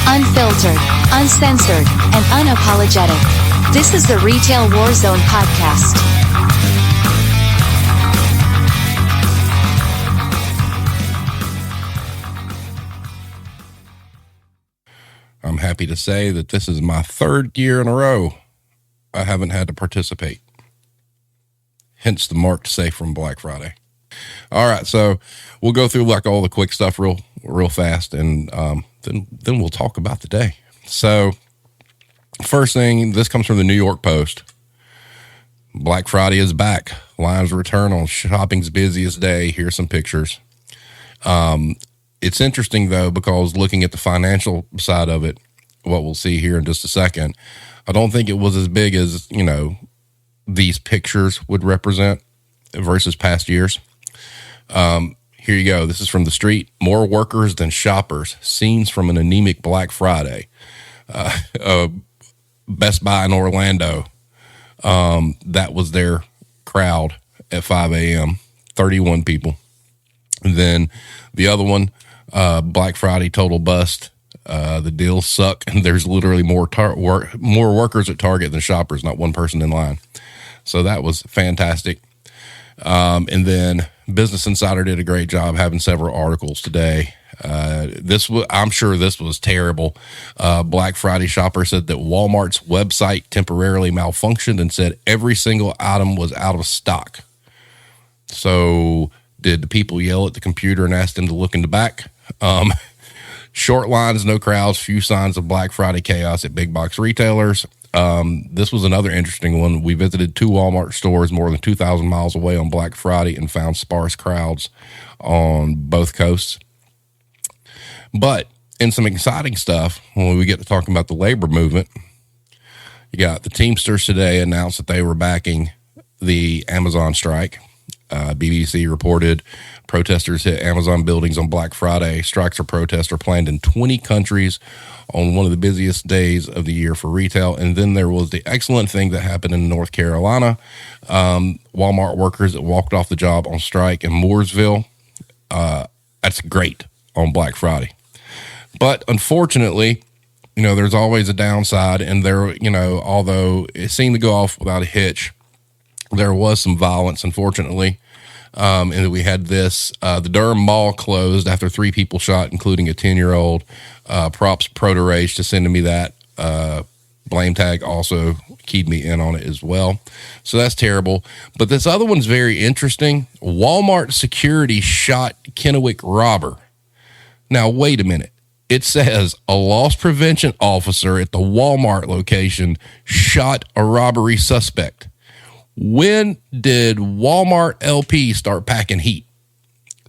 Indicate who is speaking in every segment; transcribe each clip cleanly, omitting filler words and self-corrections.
Speaker 1: Unfiltered, uncensored, and unapologetic. This is the Retail Warzone podcast.
Speaker 2: I'm happy to say that this is my third year in a row I haven't had to participate. Hence the marked safe from Black Friday. All right, so we'll go through like all the quick stuff real fast, and then we'll talk about the day. So first thing, this comes from the New York Post. Black Friday is back. Lines return on shopping's busiest day. Here's some pictures. It's interesting, though, because looking at the financial side of it, what we'll see here in just a second, I don't think it was as big as, these pictures would represent versus past years. Here you go. This is from The Street. More workers than shoppers. Scenes from an anemic Black Friday. Best Buy in Orlando. That was their crowd at 5 a.m. 31 people. And then the other one, Black Friday total bust. The deals suck, and there's literally more workers at Target than shoppers, not one person in line. So that was fantastic. And then Business Insider did a great job having several articles today. I'm sure this was terrible. Black Friday shopper said that Walmart's website temporarily malfunctioned and said every single item was out of stock. So did the people yell at the computer and ask them to look in the back? Short lines, no crowds, few signs of Black Friday chaos at big box retailers. This was another interesting one. We visited 2 Walmart stores more than 2,000 miles away on Black Friday and found sparse crowds on both coasts. But in some exciting stuff, when we get to talking about the labor movement, you got the Teamsters today announced that they were backing the Amazon strike. BBC reported protesters hit Amazon buildings on Black Friday. Strikes or protests are planned in 20 countries on one of the busiest days of the year for retail. And then there was the excellent thing that happened in North Carolina. Walmart workers that walked off the job on strike in Mooresville. That's great on Black Friday. But unfortunately, there's always a downside. And there, although it seemed to go off without a hitch, there was some violence, unfortunately. And we had this, the Durham Mall closed after 3 people shot, including a 10-year-old. Props Proto Rage to sending me that. Blame tag also keyed me in on it as well. So that's terrible. But this other one's very interesting. Walmart security shot Kennewick robber. Now, wait a minute. It says a loss prevention officer at the Walmart location shot a robbery suspect. When did Walmart LP start packing heat?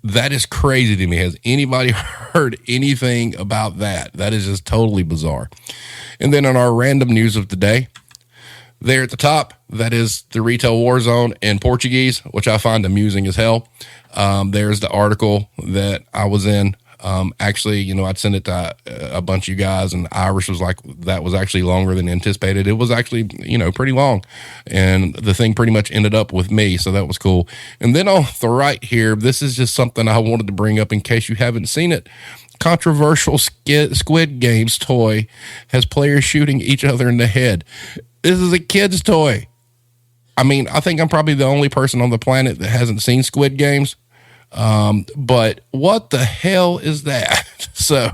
Speaker 2: That is crazy to me. Has anybody heard anything about that? That is just totally bizarre. And then on our random news of the day, there at the top, that is the Retail Warzone in Portuguese, which I find amusing as hell. There's the article that I was in. Actually, I'd send it to a bunch of you guys, and Irish was like, that was actually longer than anticipated. It was actually, pretty long, and the thing pretty much ended up with me. So that was cool. And then on the right here, this is just something I wanted to bring up in case you haven't seen it. Controversial Squid Games toy has players shooting each other in the head. This is a kid's toy. I mean, I think I'm probably the only person on the planet that hasn't seen Squid Games. But what the hell is that? So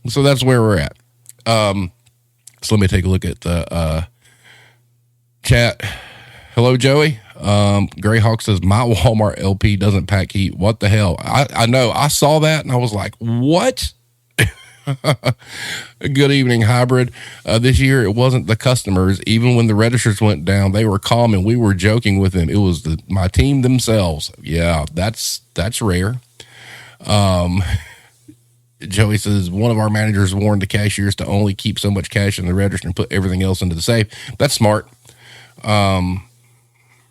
Speaker 2: that's where we're at. So let me take a look at the chat. Hello, Joey. Greyhawk says my Walmart LP doesn't pack heat. What the hell? I know. I saw that and I was like, what? Good evening, Hybrid. This year it wasn't the customers. Even when the registers went down, they were calm and we were joking with them. It was my team themselves. Yeah, that's rare. Joey says one of our managers warned the cashiers to only keep so much cash in the register and put everything else into the safe. That's smart.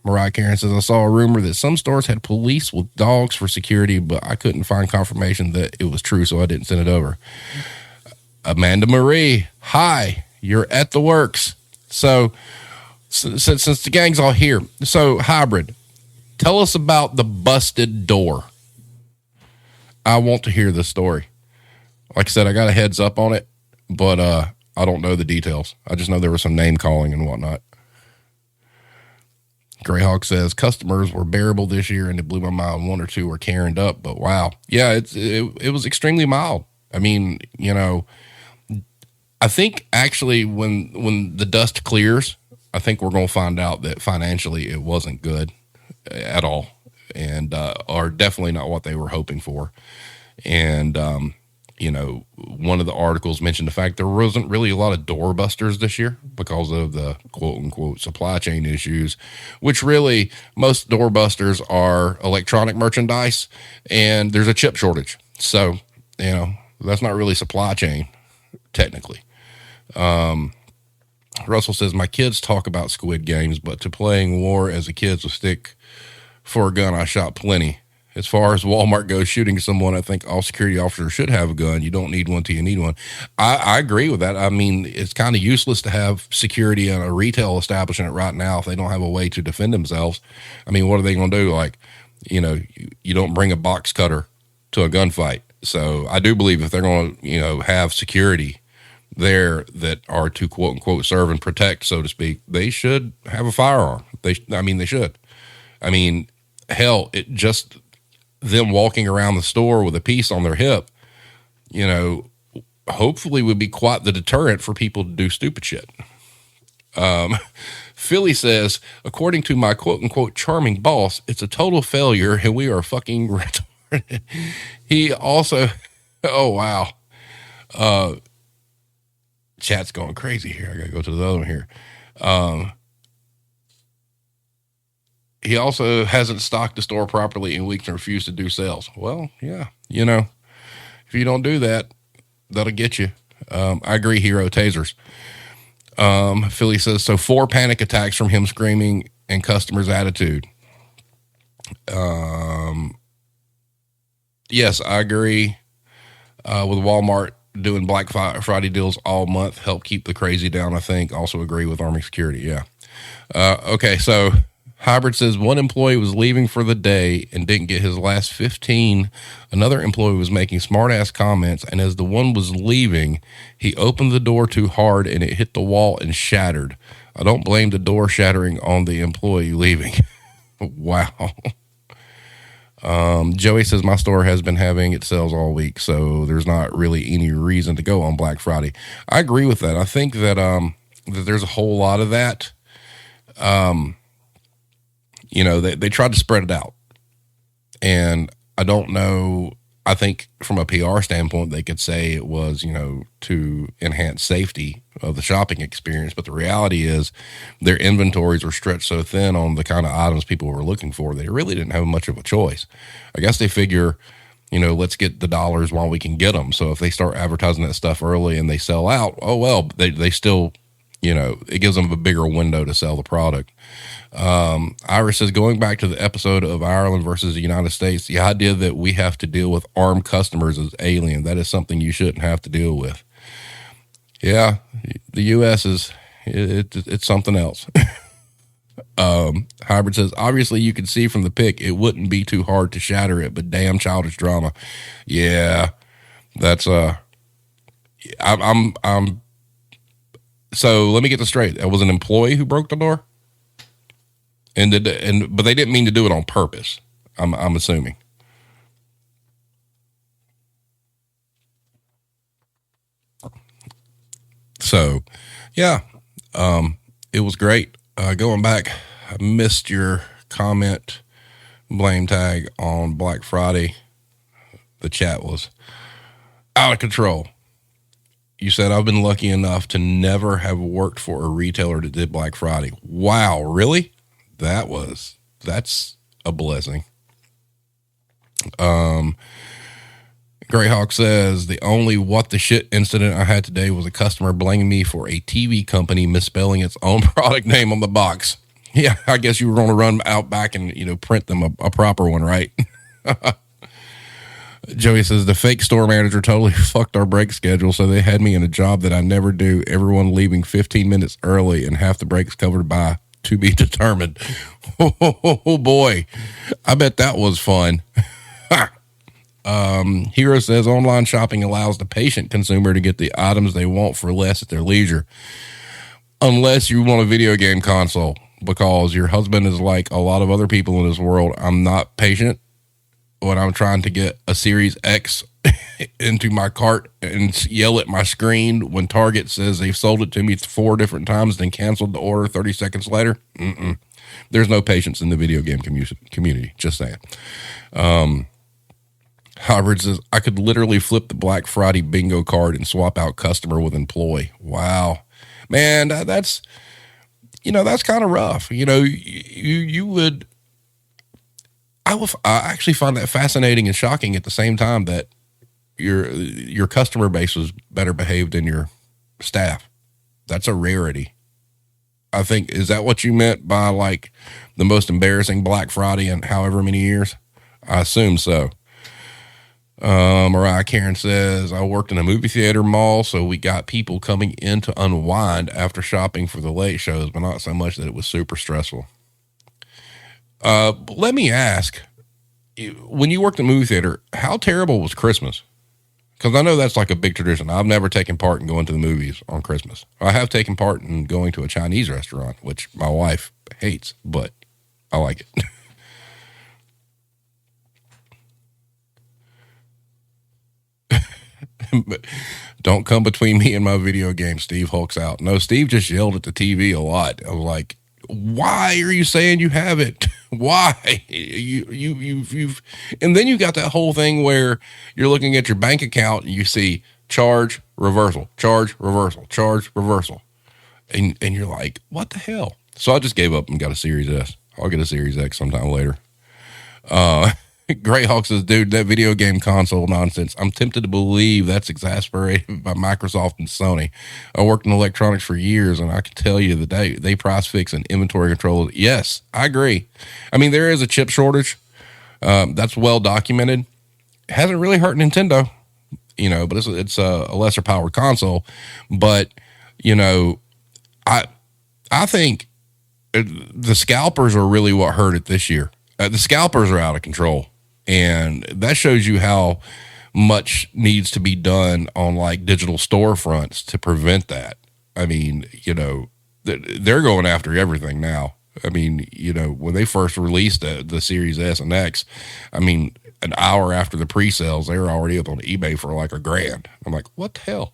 Speaker 2: Mariah Karen says, I saw a rumor that some stores had police with dogs for security, but I couldn't find confirmation that it was true, so I didn't send it over. Amanda Marie, hi, you're at the works. So since the gang's all here, so Hybrid, tell us about the busted door. I want to hear the story. Like I said, I got a heads up on it, but I don't know the details. I just know there was some name calling and whatnot. Greyhawk says customers were bearable this year, and it blew my mind. One or two were Karened up, but wow, yeah, it was extremely mild. I mean, you know, I think actually when the dust clears, I think we're going to find out that financially it wasn't good at all, and are definitely not what they were hoping for. And you know, one of the articles mentioned the fact there wasn't really a lot of doorbusters this year because of the quote unquote supply chain issues, which really most doorbusters are electronic merchandise, and there's a chip shortage. So, you know, that's not really supply chain technically. Russell says, my kids talk about Squid Games, but to playing war as a kid with stick for a gun, I shot plenty. As far as Walmart goes, shooting someone, I think all security officers should have a gun. You don't need one till you need one. I agree with that. I mean, it's kind of useless to have security in a retail establishment right now if they don't have a way to defend themselves. I mean, what are they going to do? Like, you know, you don't bring a box cutter to a gunfight. So I do believe if they're going to, you know, have security there that are to quote unquote serve and protect, so to speak, they should have a firearm. They should. I mean, hell, it just them walking around the store with a piece on their hip, you know, hopefully would be quite the deterrent for people to do stupid shit. Philly says, according to my quote unquote charming boss, it's a total failure and we are fucking retarded. He also, oh wow. Chat's going crazy here. I gotta go to the other one here. He also hasn't stocked the store properly in weeks and refused to do sales. Well, yeah, you know, if you don't do that, that'll get you. I agree, Hero Tasers. Philly says, so 4 panic attacks from him screaming and customers' attitude. Yes, I agree with Walmart doing Black Friday deals all month. Help keep the crazy down, I think. Also agree with Army Security, yeah. Okay, so Hybrid says one employee was leaving for the day and didn't get his last 15. Another employee was making smart ass comments, and as the one was leaving, he opened the door too hard and it hit the wall and shattered. I don't blame the door shattering on the employee leaving. Wow. Joey says my store has been having its sales all week, so there's not really any reason to go on Black Friday. I agree with that. I think that that there's a whole lot of that. You know, they tried to spread it out, and I don't know. I think from a PR standpoint, they could say it was, you know, to enhance safety of the shopping experience. But the reality is their inventories were stretched so thin on the kind of items people were looking for. They really didn't have much of a choice. I guess they figure, you know, let's get the dollars while we can get them. So if they start advertising that stuff early and they sell out, oh, well, they still, you know, it gives them a bigger window to sell the product. Iris says, going back to the episode of Ireland versus the United States, the idea that we have to deal with armed customers is alien. That is something you shouldn't have to deal with. Yeah, the U.S. is, it's something else. Hybrid says, obviously you can see from the pic, it wouldn't be too hard to shatter it, but damn childish drama. Yeah, that's, I'm, so let me get this straight. It was an employee who broke the door? But they didn't mean to do it on purpose. I'm assuming. So, yeah, it was great. Going back, I missed your comment, blame tag on Black Friday. The chat was out of control. You said, I've been lucky enough to never have worked for a retailer that did Black Friday. Wow, really? That's a blessing. Greyhawk says, the only what the shit incident I had today was a customer blaming me for a TV company misspelling its own product name on the box. Yeah, I guess you were going to run out back and, you know, print them a proper one, right? Joey says, the fake store manager totally fucked our break schedule, so they had me in a job that I never do, everyone leaving 15 minutes early and half the breaks covered by to be determined. Oh boy, I bet that was fun. Hero says online shopping allows the patient consumer to get the items they want for less at their leisure. Unless you want a video game console, because your husband is like a lot of other people in this world. I'm not patient when I'm trying to get a Series X into my cart and yell at my screen when Target says they've sold it to me 4 different times, then canceled the order 30 seconds later. There's no patience in the video game community. Just saying. Howard says, I could literally flip the Black Friday bingo card and swap out customer with employee. Wow. Man, that's kind of rough. You would, I actually find that fascinating and shocking at the same time that your customer base was better behaved than your staff. That's a rarity. I think, is that what you meant by like the most embarrassing Black Friday in however many years? I assume so. Mariah Karen says, I worked in a movie theater mall, so we got people coming in to unwind after shopping for the late shows, but not so much that it was super stressful. Let me ask, when you worked in a movie theater, how terrible was Christmas? Because I know that's like a big tradition. I've never taken part in going to the movies on Christmas. I have taken part in going to a Chinese restaurant, which my wife hates, but I like it. Don't come between me and my video game, Steve hulks out. No, Steve just yelled at the TV a lot. I was like, why are you saying you have it? Why? You've and then you got that whole thing where you're looking at your bank account and you see charge, reversal, charge, reversal, charge, reversal. And you're like, what the hell? So I just gave up and got a Series S. I'll get a Series X sometime later. Greyhawk says, dude, that video game console nonsense. I'm tempted to believe that's exasperated by Microsoft and Sony. I worked in electronics for years, and I can tell you that they price fix and inventory control. Yes, I agree. I mean, there is a chip shortage. That's well documented. It hasn't really hurt Nintendo, but it's a lesser powered console. But, I think the scalpers are really what hurt it this year. The scalpers are out of control. And that shows you how much needs to be done on like digital storefronts to prevent that. I mean, they're going after everything now. I mean, when they first released the Series S and X, I mean, an hour after the pre-sales, they were already up on eBay for like $1,000. I'm like, what the hell?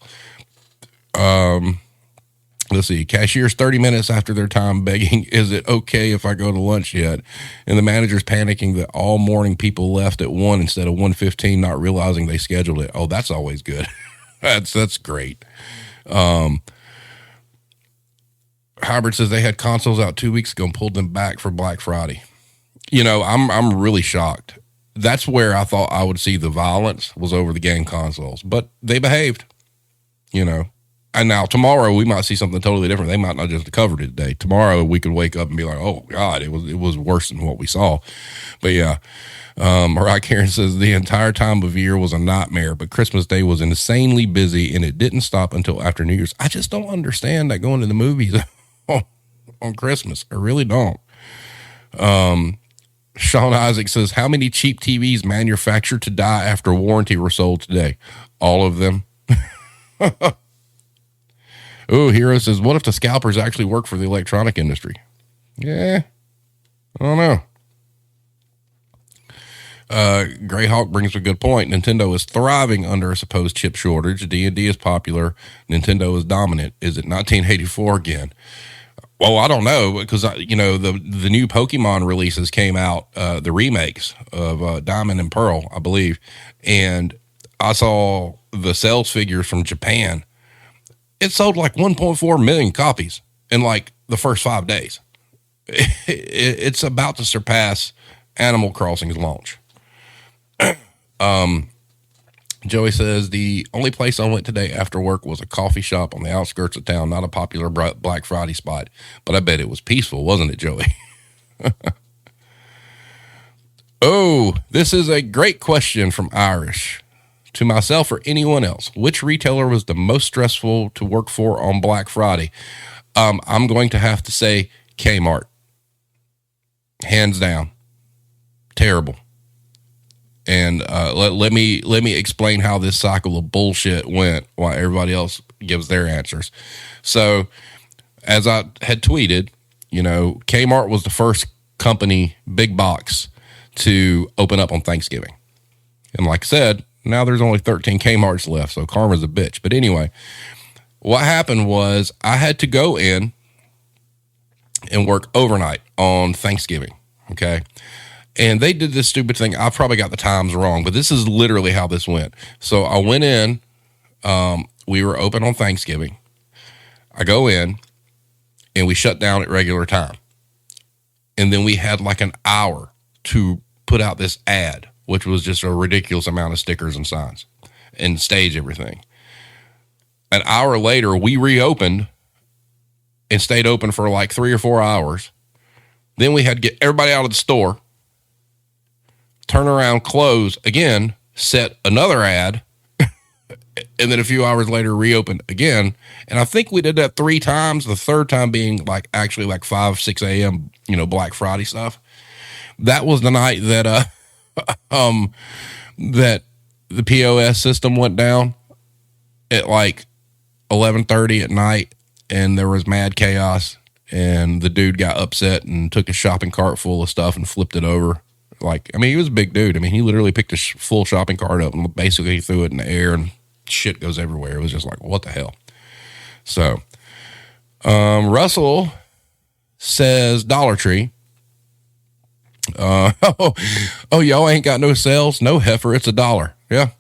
Speaker 2: Let's see, cashier's 30 minutes after their time begging, is it okay if I go to lunch yet? And the manager's panicking that all morning people left at 1 instead of 1:15, not realizing they scheduled it. Oh, that's always good. That's great. Hybrid says they had consoles out 2 weeks ago and pulled them back for Black Friday. I'm really shocked. That's where I thought I would see the violence was over the game consoles, but they behaved, And now tomorrow we might see something totally different. They might not just have covered it today. Tomorrow we could wake up and be like, oh God, it was worse than what we saw. But yeah, Mariah Karen says the entire time of year was a nightmare, but Christmas Day was insanely busy and it didn't stop until after New Year's. I just don't understand that going to the movies on Christmas. I really don't. Sean Isaac says, how many cheap TVs manufactured to die after warranty were sold today? All of them. Oh, Hero says, what if the scalpers actually work for the electronic industry? Yeah, I don't know. Greyhawk brings a good point. Nintendo is thriving under a supposed chip shortage. D&D is popular. Nintendo is dominant. Is it 1984 again? Well, I don't know, because, the new Pokemon releases came out, the remakes of Diamond and Pearl, I believe. And I saw the sales figures from Japan. It sold like 1.4 million copies in like the first 5 days. It's about to surpass Animal Crossing's launch. Joey says, the only place I went today after work was a coffee shop on the outskirts of town, not a popular Black Friday spot, but I bet it was peaceful, wasn't it, Joey? Oh, this is a great question from Irish. To myself or anyone else, which retailer was the most stressful to work for on Black Friday? I'm going to have to say Kmart. Hands down. Terrible. And let me explain how this cycle of bullshit went while everybody else gives their answers. So, as I had tweeted, Kmart was the first company, big box, to open up on Thanksgiving. And like I said, now there's only 13 Kmarts left, so karma's a bitch. But anyway, what happened was I had to go in and work overnight on Thanksgiving, okay? And they did this stupid thing. I probably got the times wrong, but this is literally how this went. So I went in. We were open on Thanksgiving. I go in, and we shut down at regular time. And then we had like an hour to put out this ad, which was just a ridiculous amount of stickers and signs and stage everything. An hour later, we reopened and stayed open for like 3 or 4 hours. Then we had to get everybody out of the store, turn around, close again, set another ad, and then a few hours later reopened again. And I think we did that 3 times, the third time being like actually like 5, 6 a.m., Black Friday stuff. That was the night that that the POS system went down at like 11:30 at night, and there was mad chaos, and the dude got upset and took a shopping cart full of stuff and flipped it over. He was a big dude. He literally picked a full shopping cart up and basically threw it in the air, and shit goes everywhere. It was just like, what the hell? So, Russell says Dollar Tree. Y'all ain't got no sales, no heifer. It's $1. Yeah,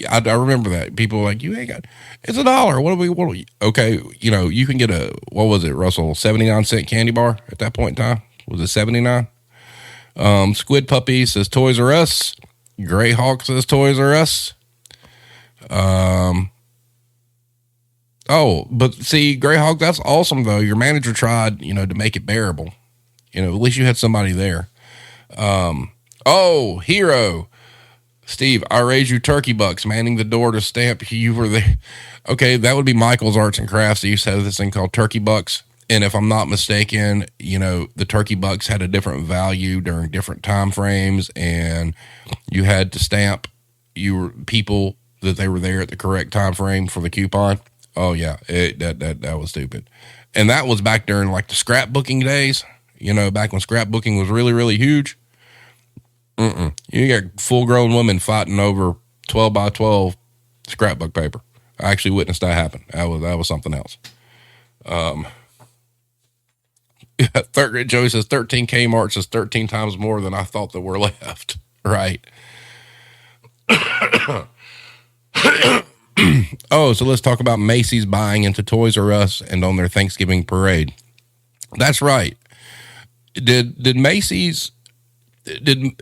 Speaker 2: I remember that. People were like, you ain't got. It's $1. What do we? Okay, you can get what was it, Russell? 79-cent candy bar at that point in time. Was it 79? Squid Puppy says Toys R Us. Greyhawk says Toys R Us. But see, Greyhawk, that's awesome though. Your manager tried, to make it bearable. At least you had somebody there. Hero. Steve, I raised you turkey bucks, manning the door to stamp you were there. Okay, that would be Michael's Arts and Crafts. They used to have this thing called turkey bucks. And if I'm not mistaken, the turkey bucks had a different value during different time frames, and you had to stamp people that they were there at the correct time frame for the coupon. Oh yeah, that was stupid. And that was back during like the scrapbooking days, back when scrapbooking was really, really huge. You got full grown women fighting over 12 by 12 scrapbook paper. I actually witnessed that happen. That was something else. Joey says 13 Kmarts is 13 times more than I thought that were left. Right. So let's talk about Macy's buying into Toys R Us and on their Thanksgiving parade. That's right.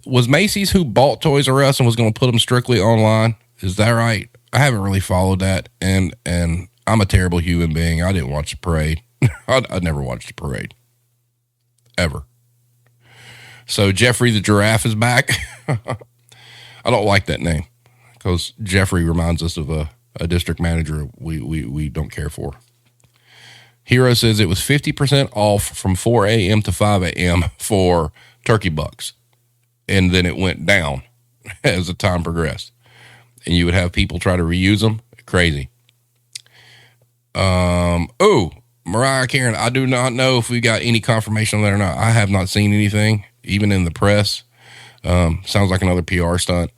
Speaker 2: Was Macy's who bought Toys R Us and was going to put them strictly online? Is that right? I haven't really followed that, and I'm a terrible human being. I didn't watch the parade. I never watched the parade. Ever. So Jeffrey the Giraffe is back. I don't like that name because Jeffrey reminds us of a district manager we don't care for. Hero says it was 50% off from 4 a.m. to 5 a.m. for turkey bucks. And then it went down as the time progressed. And you would have people try to reuse them. Crazy. Mariah Karen, I do not know if we got any confirmation on that or not. I have not seen anything, even in the press. Sounds like another PR stunt.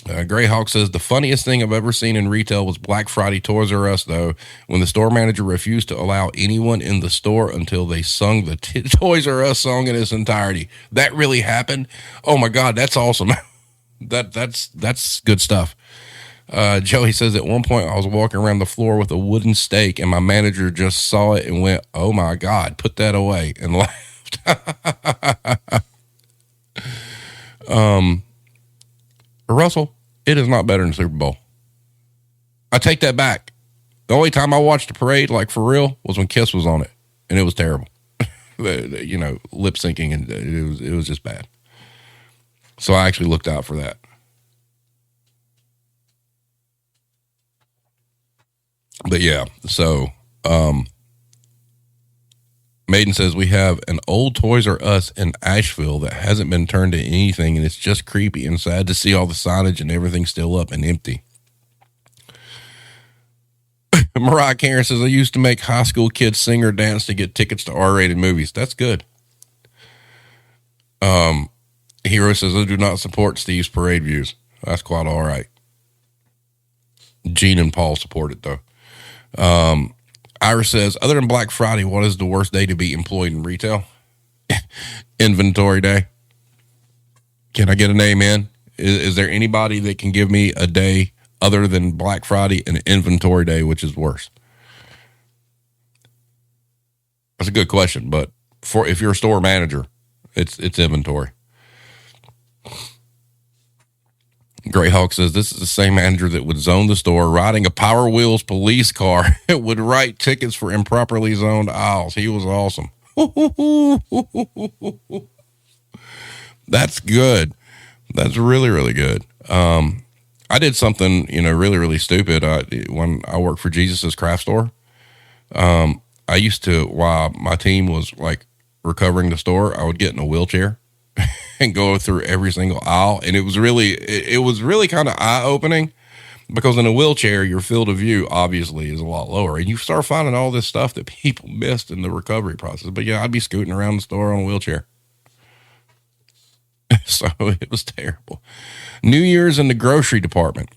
Speaker 2: Greyhawk says the funniest thing I've ever seen in retail was Black Friday Toys R Us, though, when the store manager refused to allow anyone in the store until they sung the Toys R Us song in its entirety. That really happened. Oh my God, that's awesome. That's good stuff. Joey says at one point I was walking around the floor with a wooden stake and my manager just saw it and went, "Oh my God, put that away," and laughed. Russell, it is not better than Super Bowl. I take that back. The only time I watched the parade, like for real, was when Kiss was on it, and it was terrible. Lip syncing, and it was just bad. So I actually looked out for that. But yeah, so Maiden says, we have an old Toys R Us in Asheville that hasn't been turned to anything, and it's just creepy and sad to see all the signage and everything still up and empty. Mariah Karen says, I used to make high school kids sing or dance to get tickets to R-rated movies. That's good. Hero says, I do not support Steve's parade views. That's quite all right. Gene and Paul support it, though. Iris says, other than Black Friday, what is the worst day to be employed in retail? Inventory day. Can I get an amen? Is there anybody that can give me a day other than Black Friday and inventory day, which is worse? That's a good question, but if you're a store manager, it's inventory. Greyhawk says, this is the same manager that would zone the store, riding a Power Wheels police car. It would write tickets for improperly zoned aisles. He was awesome. That's good. That's really, really good. I did something, really, really stupid. When I worked for Jesus's Craft Store, I used to, while my team was like recovering the store, I would get in a wheelchair and go through every single aisle. And it was really kind of eye opening, because in a wheelchair, your field of view obviously is a lot lower, and you start finding all this stuff that people missed in the recovery process. But yeah, I'd be scooting around the store on a wheelchair. So it was terrible. New Year's in the grocery department.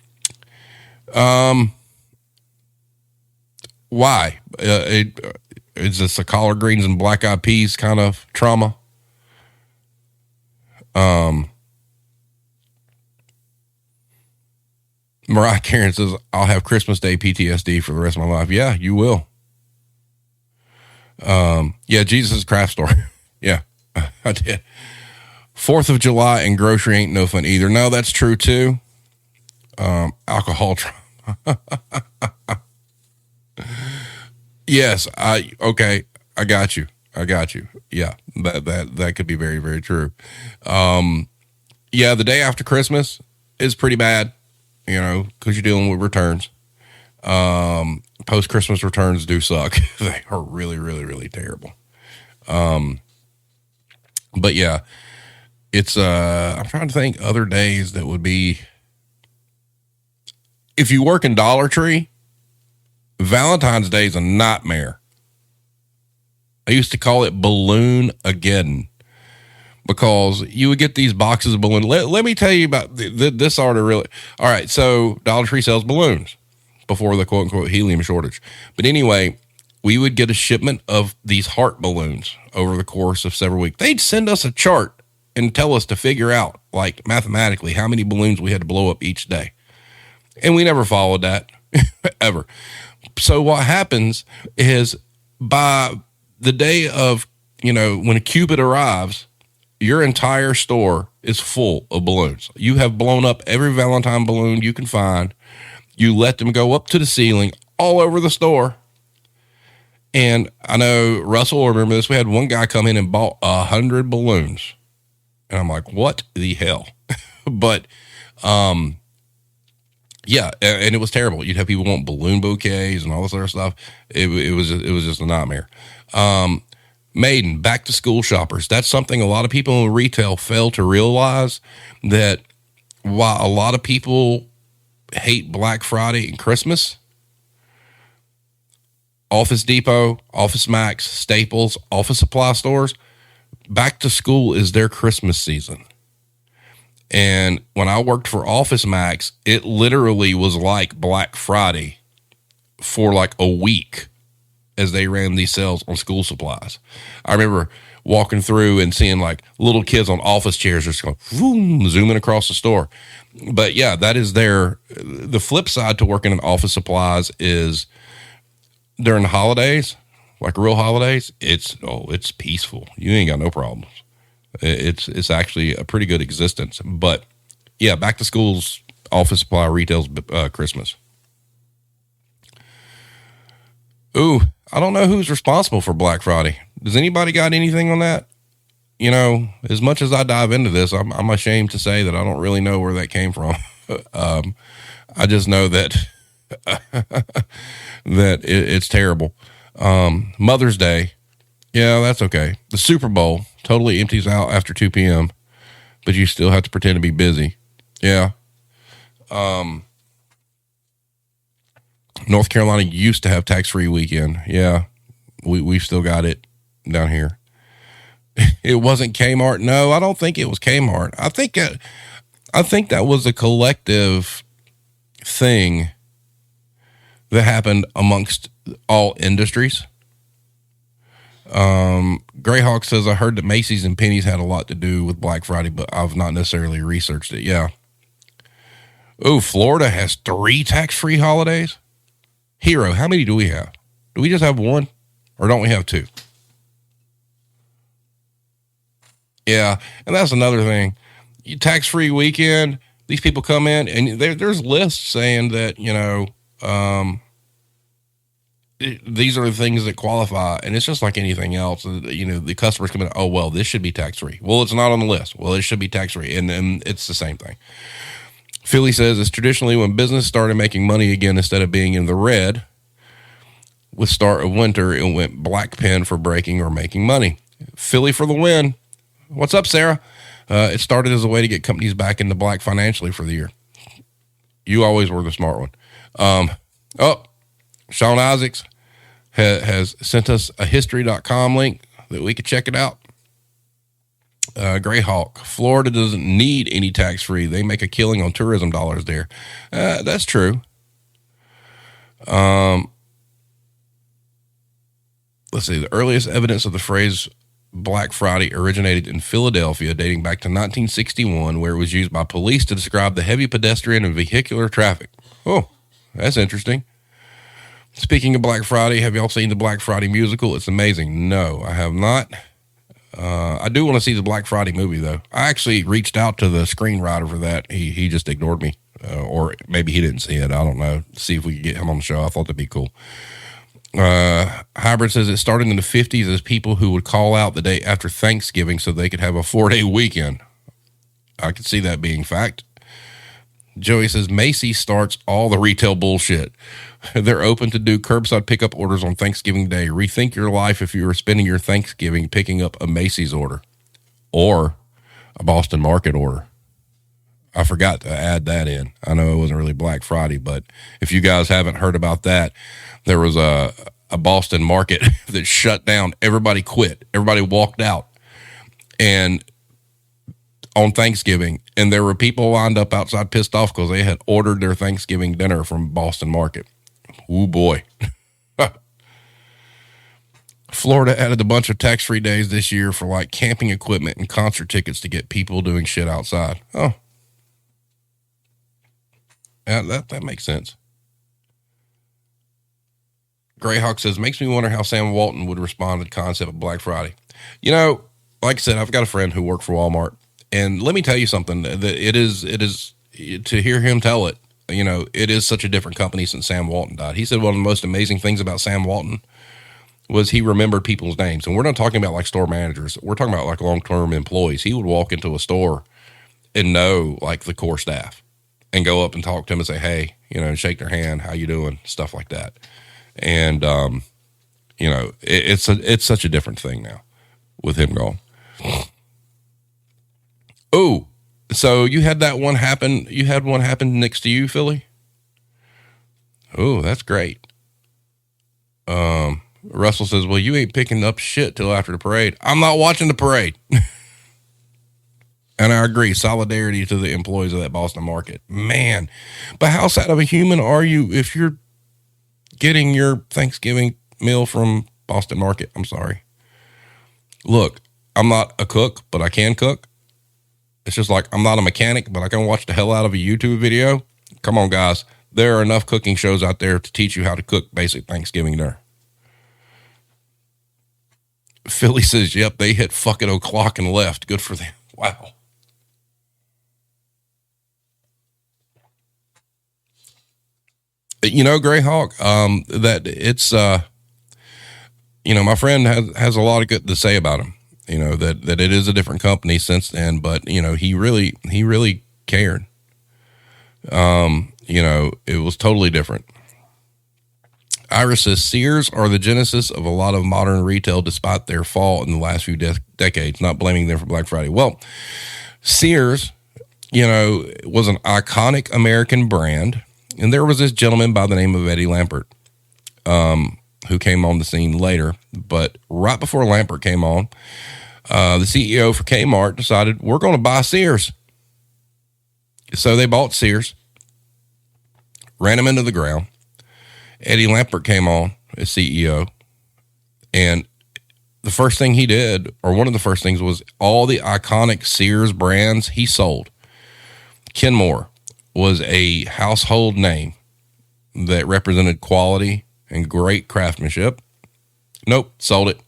Speaker 2: Why? Is this a collard greens and black eyed peas kind of trauma? Mariah Karen says, I'll have Christmas Day PTSD for the rest of my life. Yeah, you will. Yeah, Jesus' Craft Store. Yeah, I did. 4th of July and grocery ain't no fun either. No, that's true too. Alcohol trauma. Yes, okay, I got you. Yeah, that could be very, very true. Yeah, the day after Christmas is pretty bad, because you're dealing with returns. Post-Christmas returns do suck. They are really, really, really terrible. But yeah, it's, I'm trying to think other days that would be, if you work in Dollar Tree, Valentine's Day is a nightmare. I used to call it Balloon-ageddon, because you would get these boxes of balloons. Let me tell you about this order. Really. All right. So Dollar Tree sells balloons before the quote unquote helium shortage. But anyway, we would get a shipment of these heart balloons over the course of several weeks. They'd send us a chart and tell us to figure out, like, mathematically how many balloons we had to blow up each day. And we never followed that ever. So what happens is, by the day of, when Cupid arrives, your entire store is full of balloons. You have blown up every Valentine balloon you can find. You let them go up to the ceiling all over the store. And I know Russell will remember this. We had one guy come in and bought 100 balloons. And I'm like, what the hell? But, yeah, and it was terrible. You'd have people want balloon bouquets and all this other stuff. It was just a nightmare. Maiden, back to school shoppers. That's something a lot of people in retail fail to realize, that while a lot of people hate Black Friday and Christmas, Office Depot, Office Max, Staples, office supply stores, back to school is their Christmas season. And when I worked for Office Max, it literally was like Black Friday for like a week, as they ran these sales on school supplies. I remember walking through and seeing like little kids on office chairs just going, vroom, zooming across the store. But yeah, that is the flip side to working in office supplies is during the holidays, like real holidays, it's peaceful. You ain't got no problems. It's actually a pretty good existence. But yeah, back to school's office supply retail's Christmas. Ooh, I don't know who's responsible for Black Friday. Does anybody got anything on that? As much as I dive into this, I'm ashamed to say that I don't really know where that came from. I just know that it's terrible. Mother's Day. Yeah, that's okay. The Super Bowl totally empties out after 2 p.m., but you still have to pretend to be busy. Yeah. North Carolina used to have tax-free weekend. Yeah, we've still got it down here. It wasn't Kmart. No, I don't think it was Kmart. I think that was a collective thing that happened amongst all industries. Greyhawk says, I heard that Macy's and Penny's had a lot to do with Black Friday, but I've not necessarily researched it. Yeah. Oh, Florida has 3 tax-free holidays. Hero, how many do we have? Do we just have 1 or don't we have 2? Yeah. And that's another thing. Tax-free weekend, these people come in and there's lists saying that, these are the things that qualify, and it's just like anything else. The customers come in, oh, well, this should be tax-free. Well, it's not on the list. Well, it should be tax-free, and it's the same thing. Philly says it's traditionally when business started making money again instead of being in the red. With start of winter, it went black pen for breaking or making money. Philly for the win. What's up, Sarah? It started as a way to get companies back in the black financially for the year. You always were the smart one. Sean Isaacs has sent us a history.com link that we could check it out. Greyhawk, Florida doesn't need any tax-free. They make a killing on tourism dollars there. That's true. Let's see. The earliest evidence of the phrase Black Friday originated in Philadelphia, dating back to 1961, where it was used by police to describe the heavy pedestrian and vehicular traffic. Oh, that's interesting. Speaking of Black Friday, have y'all seen the Black Friday musical? It's amazing. No, I have not. I do want to see the Black Friday movie, though. I actually reached out to the screenwriter for that. He just ignored me. Or maybe he didn't see it. I don't know. See if we could get him on the show. I thought that'd be cool. Hybrid says it started in the 50s as people who would call out the day after Thanksgiving so they could have a 4-day weekend. I could see that being fact. Joey says Macy's starts all the retail bullshit. They're open to do curbside pickup orders on Thanksgiving Day. Rethink your life if you were spending your Thanksgiving picking up a Macy's order or a Boston Market order. I forgot to add that in. I know it wasn't really Black Friday, but if you guys haven't heard about that, there was a Boston Market that shut down. Everybody quit. Everybody walked out. And on Thanksgiving, and there were people lined up outside pissed off because they had ordered their Thanksgiving dinner from Boston Market. Ooh, boy. Florida added a bunch of tax-free days this year for like camping equipment and concert tickets to get people doing shit outside. Oh. Yeah, that makes sense. Greyhawk says, makes me wonder how Sam Walton would respond to the concept of Black Friday. Like I said, I've got a friend who worked for Walmart, and let me tell you something, that it is to hear him tell it, it is such a different company since Sam Walton died. He said one of the most amazing things about Sam Walton was he remembered people's names. And we're not talking about like store managers. We're talking about like long-term employees. He would walk into a store and know like the core staff and go up and talk to them and say, hey, and shake their hand. How you doing? Stuff like that. And, it's such a different thing now with him gone. Oh, so you had that one happen. You had one happen next to you, Philly. Oh, that's great. Russell says, well, you ain't picking up shit till after the parade. I'm not watching the parade. And I agree. Solidarity to the employees of that Boston Market, man. But how sad of a human are you if you're getting your Thanksgiving meal from Boston Market? I'm sorry. Look, I'm not a cook, but I can cook. It's just like I'm not a mechanic, but I can watch the hell out of a YouTube video. Come on, guys. There are enough cooking shows out there to teach you how to cook basic Thanksgiving dinner. Philly says, yep, they hit fucking o'clock and left. Good for them. Wow. Greyhawk, that it's, my friend has a lot of good to say about him, that it is a different company since then, but, he really cared. It was totally different. Iris says Sears are the genesis of a lot of modern retail despite their fall in the last few decades, not blaming them for Black Friday. Well, Sears, was an iconic American brand. And there was this gentleman by the name of Eddie Lampert, who came on the scene later. But right before Lampert came on, the CEO for Kmart decided, we're going to buy Sears. So they bought Sears, ran him into the ground. Eddie Lampert came on as CEO, and the first thing he did, or one of the first things, was all the iconic Sears brands he sold. Kenmore was a household name that represented quality and great craftsmanship. Nope, sold it.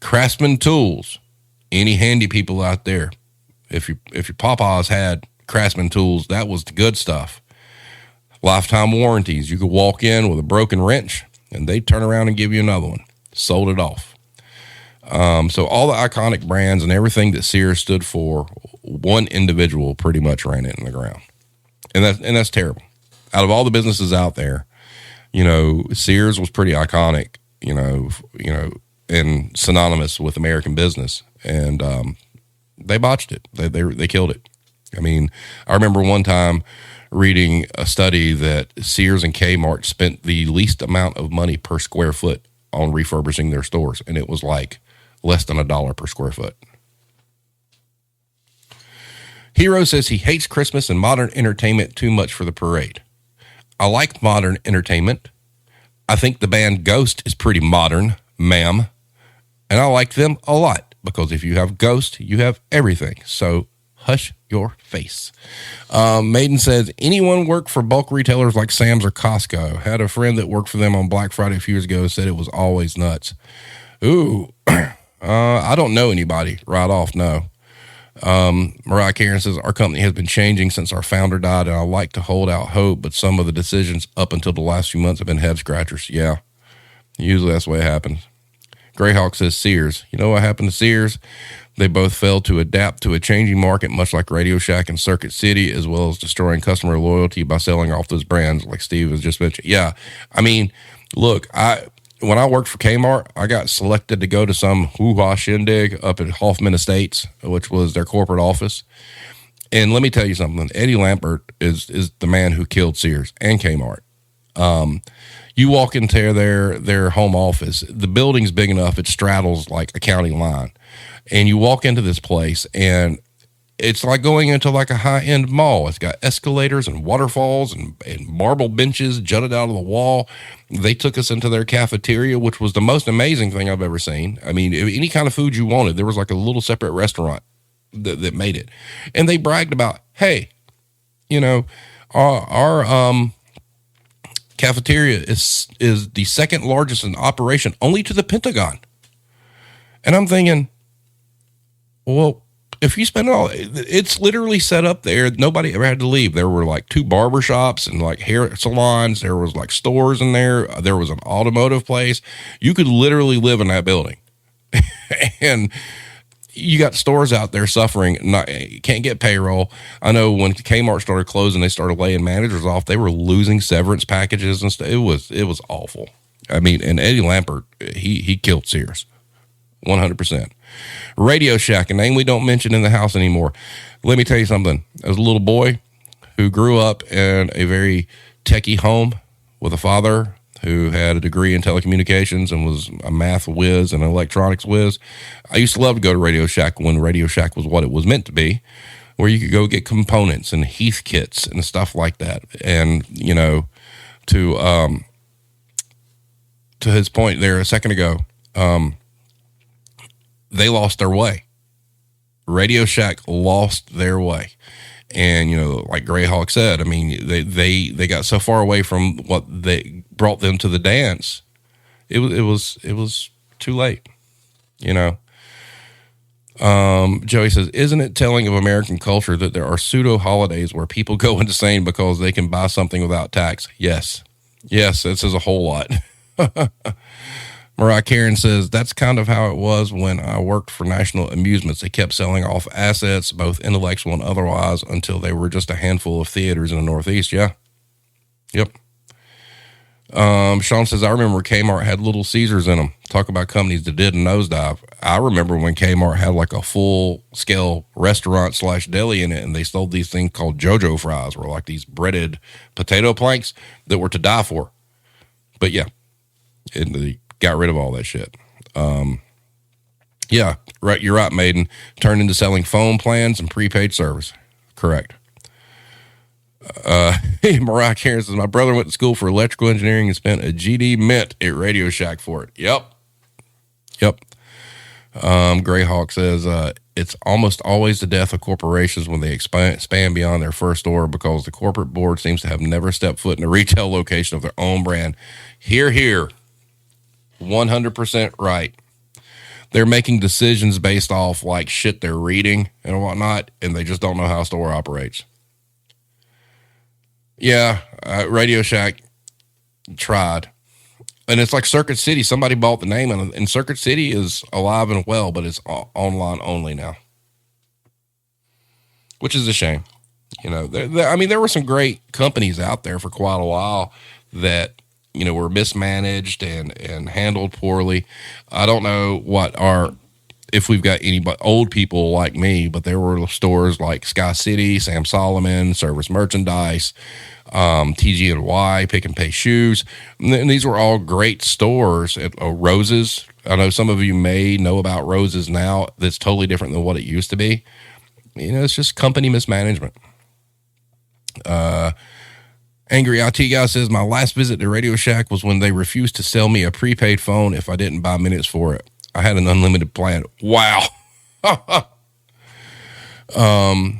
Speaker 2: Craftsman Tools, any handy people out there, if your Papa's had Craftsman Tools, that was the good stuff. Lifetime warranties. You could walk in with a broken wrench and they'd turn around and give you another one. Sold it off. So all the iconic brands and everything that Sears stood for, one individual pretty much ran it in the ground. And that's terrible. Out of all the businesses out there, Sears was pretty iconic, and synonymous with American business. And they botched it. They killed it. I mean, I remember one time reading a study that Sears and Kmart spent the least amount of money per square foot on refurbishing their stores, and it was like less than $1 per square foot. Hero says he hates Christmas and modern entertainment too much for the parade. I like modern entertainment. I think the band Ghost is pretty modern, ma'am, and I like them a lot because if you have Ghost, you have everything. So hush your face. Maiden says, anyone work for bulk retailers like Sam's or Costco? Had a friend that worked for them on Black Friday a few years ago and said it was always nuts. Ooh, I don't know anybody right off, no. Mariah Karen says, our company has been changing since our founder died, and I like to hold out hope, but some of the decisions up until the last few months have been head scratchers. Yeah, usually that's the way it happens. Greyhawk says, Sears. You know what happened to Sears? They both failed to adapt to a changing market, much like Radio Shack and Circuit City, as well as destroying customer loyalty by selling off those brands like Steve has just mentioned. Yeah, I mean, look, when I worked for Kmart, I got selected to go to some hoo-ha shindig up at Hoffman Estates, which was their corporate office. And let me tell you something. Eddie Lampert is the man who killed Sears and Kmart. You walk into their home office, the building's big enough, it straddles like a county line. And you walk into this place, and it's like going into like a high-end mall. It's got escalators and waterfalls and marble benches jutted out of the wall. They took us into their cafeteria, which was the most amazing thing I've ever seen. I mean, any kind of food you wanted, there was like a little separate restaurant that made it. And they bragged about, hey, our cafeteria is the second largest in operation, only to the Pentagon. And I'm thinking, well, if you spend it's literally set up there. Nobody ever had to leave. There were like 2 barber shops and like hair salons. There was like stores in there. There was an automotive place. You could literally live in that building. And you got stores out there suffering. Can't get payroll. I know when Kmart started closing, they started laying managers off. They were losing severance packages and stuff. It was awful. I mean, and Eddie Lampert, he killed Sears. 100%. Radio Shack, a name we don't mention in the house anymore. Let me tell you something. As a little boy who grew up in a very techie home with a father who had a degree in telecommunications and was a math whiz and an electronics whiz, I used to love to go to Radio Shack when Radio Shack was what it was meant to be, where you could go get components and Heath kits and stuff like that. And, to his point there a second ago, they lost their way. Radio Shack lost their way. And, like Greyhawk said, I mean, they got so far away from what they brought them to the dance. It was too late, Joey says, isn't it telling of American culture that there are pseudo holidays where people go insane because they can buy something without tax? Yes, that says a whole lot. Mariah Karen says, that's kind of how it was when I worked for National Amusements. They kept selling off assets, both intellectual and otherwise, until they were just a handful of theaters in the Northeast. Yeah. Yep. Sean says, I remember Kmart had Little Caesars in them. Talk about companies that did a nosedive. I remember when Kmart had like a full scale restaurant / deli in it, and they sold these things called JoJo fries, were like these breaded potato planks that were to die for. But yeah, they got rid of all that shit. Yeah, right. You're right, Maiden. Turned into selling phone plans and prepaid service. Correct. Mariah Karen says, my brother went to school for electrical engineering and spent a GD mint at Radio Shack for it. Yep. Greyhawk says, it's almost always the death of corporations when they expand beyond their first store because the corporate board seems to have never stepped foot in a retail location of their own brand. Here. 100% right. They're making decisions based off like shit they're reading and whatnot, and they just don't know how a store operates. Yeah, Radio Shack tried. And it's like Circuit City. Somebody bought the name, and Circuit City is alive and well, but it's online only now, which is a shame. You know, there were some great companies out there for quite a while that, you know, were mismanaged and handled poorly. I don't know if we've got any old people like me, but there were stores like Sky City, Sam Solomon, Service Merchandise, TG&Y, Pick and Pay Shoes. And these were all great stores. At Roses, I know some of you may know about Roses now. That's totally different than what it used to be. You know, it's just company mismanagement. Angry IT Guy says, my last visit to Radio Shack was when they refused to sell me a prepaid phone if I didn't buy minutes for it. I had an unlimited plan. Wow.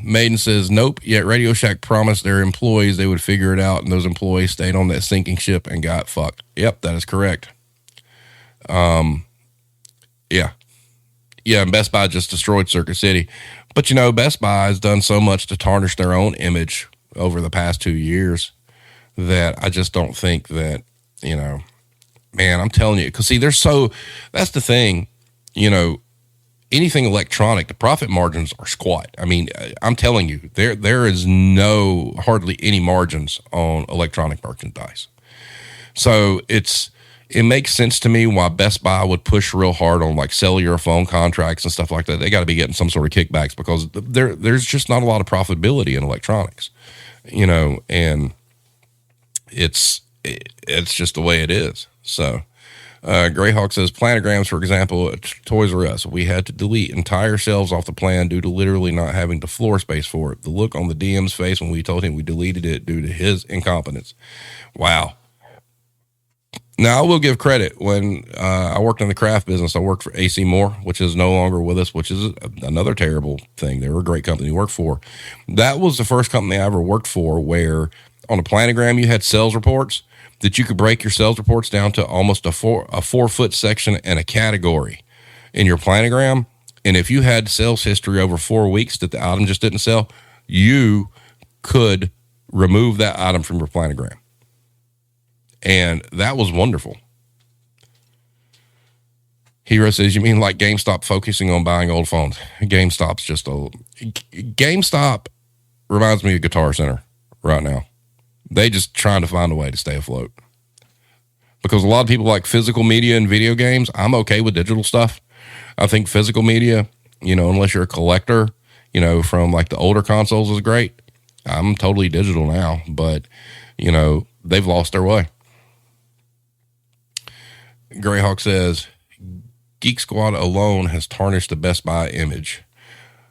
Speaker 2: Maiden says, nope, yet Radio Shack promised their employees they would figure it out, and those employees stayed on that sinking ship and got fucked. Yep, that is correct. Yeah, and Best Buy just destroyed Circuit City. But, you know, Best Buy has done so much to tarnish their own image over the past 2 years that I just don't think that, you know, man, I'm telling you, because see, that's the thing, you know, anything electronic, the profit margins are squat. I mean, I'm telling you, there is hardly any margins on electronic merchandise. So it makes sense to me why Best Buy would push real hard on like cellular phone contracts and stuff like that. They got to be getting some sort of kickbacks because there's just not a lot of profitability in electronics, you know, and it's just the way it is. So, Greyhawk says, planograms, for example, at Toys R Us, we had to delete entire shelves off the plan due to literally not having the floor space for it. The look on the DM's face when we told him we deleted it due to his incompetence. Wow. Now, I will give credit. When I worked in the craft business, I worked for AC Moore, which is no longer with us, which is another terrible thing. They were a great company to work for. That was the first company I ever worked for where on a planogram you had sales reports that you could break your sales reports down to almost a 4-foot section and a category in your planogram. And if you had sales history over 4 weeks that the item just didn't sell, you could remove that item from your planogram. And that was wonderful. Hero says, you mean like GameStop focusing on buying old phones? GameStop reminds me of Guitar Center right now. They just trying to find a way to stay afloat. Because a lot of people like physical media and video games. I'm okay with digital stuff. I think physical media, you know, unless you're a collector, you know, from like the older consoles is great. I'm totally digital now, but, you know, they've lost their way. Greyhawk says, Geek Squad alone has tarnished the Best Buy image.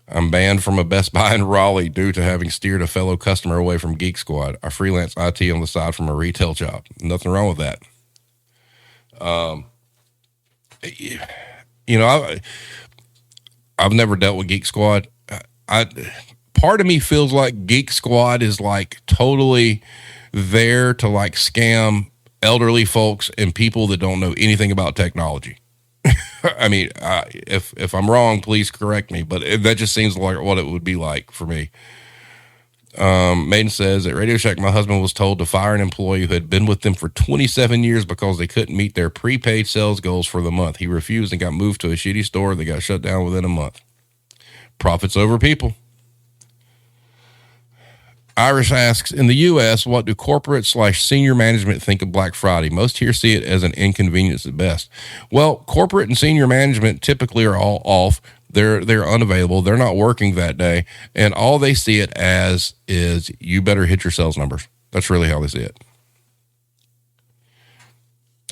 Speaker 2: I'm banned from a Best Buy in Raleigh due to having steered a fellow customer away from Geek Squad. I freelance IT on the side from a retail job. Nothing wrong with that. You know, I've never dealt with Geek Squad. Part of me feels like Geek Squad is like totally there to like scam elderly folks and people that don't know anything about technology. I mean, if I'm wrong, please correct me, but that just seems like what it would be like for me. Maiden says, at Radio Shack, my husband was told to fire an employee who had been with them for 27 years because they couldn't meet their prepaid sales goals for the month. He refused and got moved to a shitty store that got shut down within a month. Profits over people. Irish asks, in the U.S., what do corporate/senior management think of Black Friday? Most here see it as an inconvenience at best. Well, corporate and senior management typically are all off. They're unavailable. They're not working that day. And all they see it as is you better hit your sales numbers. That's really how they see it.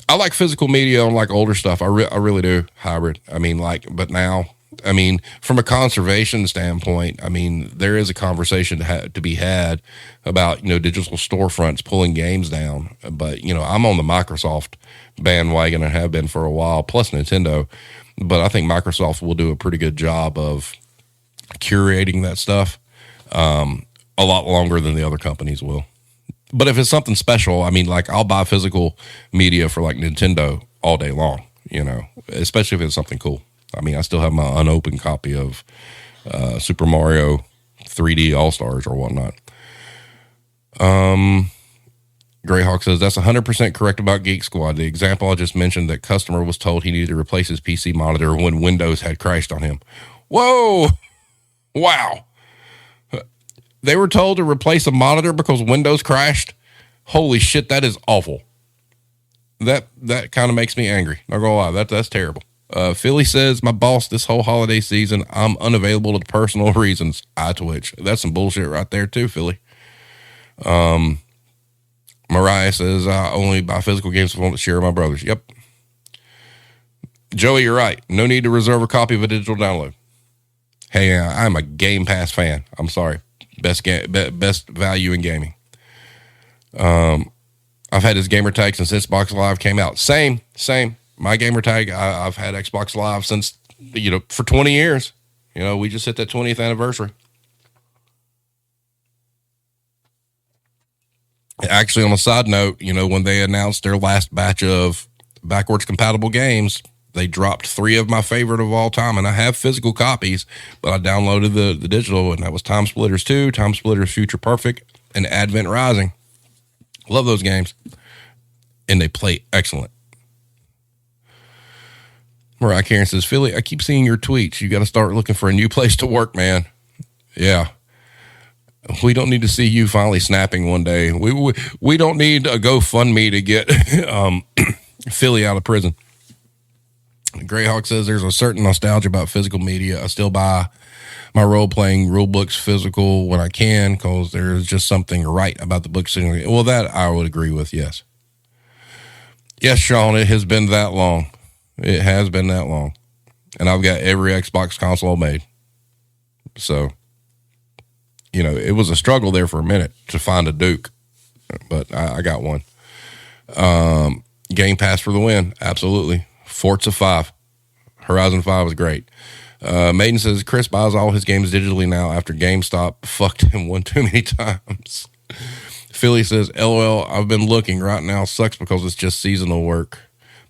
Speaker 2: I like physical media on like older stuff. I really do. Hybrid. I mean, but now, I mean, from a conservation standpoint, I mean, there is a conversation to be had about, digital storefronts pulling games down. But, I'm on the Microsoft bandwagon and have been for a while, plus Nintendo. But I think Microsoft will do a pretty good job of curating that stuff a lot longer than the other companies will. But if it's something special, I mean, like I'll buy physical media for like Nintendo all day long, especially if it's something cool. I mean, I still have my unopened copy of Super Mario 3D All-Stars or whatnot. Greyhawk says, that's 100% correct about Geek Squad. The example I just mentioned, that customer was told he needed to replace his PC monitor when Windows had crashed on him. Whoa! Wow. They were told to replace a monitor because Windows crashed? Holy shit, that is awful. That kind of makes me angry. Not gonna lie, that's terrible. Philly says, my boss this whole holiday season, I'm unavailable to personal reasons. I twitch. That's some bullshit right there too, Philly. Mariah says, I only buy physical games if I want to share with my brothers. Yep. Joey, you're right. No need to reserve a copy of a digital download. Hey, I'm a Game Pass fan. I'm sorry. Best value in gaming. I've had this gamer tag since Xbox Live came out. Same. My gamer tag, I've had Xbox Live since, for 20 years. We just hit that 20th anniversary. Actually, on a side note, when they announced their last batch of backwards compatible games, they dropped 3 of my favorite of all time, and I have physical copies, but I downloaded the digital, and that was Time Splitters 2, Time Splitters Future Perfect, and Advent Rising. Love those games, and they play excellent. Mariah Karen says, Philly, I keep seeing your tweets. You got to start looking for a new place to work, man. Yeah. We don't need to see you finally snapping one day. We don't need a GoFundMe to get Philly out of prison. Greyhawk says there's a certain nostalgia about physical media. I still buy my role-playing rule books physical when I can because there's just something right about the book. Well, that I would agree with, yes. Yes, Sean, it has been that long. It has been that long. And I've got every Xbox console made. So, it was a struggle there for a minute to find a Duke, but I got one. Game Pass for the win. Absolutely. Forza 5. Horizon 5 was great. Maiden says, Chris buys all his games digitally now after GameStop fucked him one too many times. Philly says, LOL, I've been looking right now. Sucks because it's just seasonal work.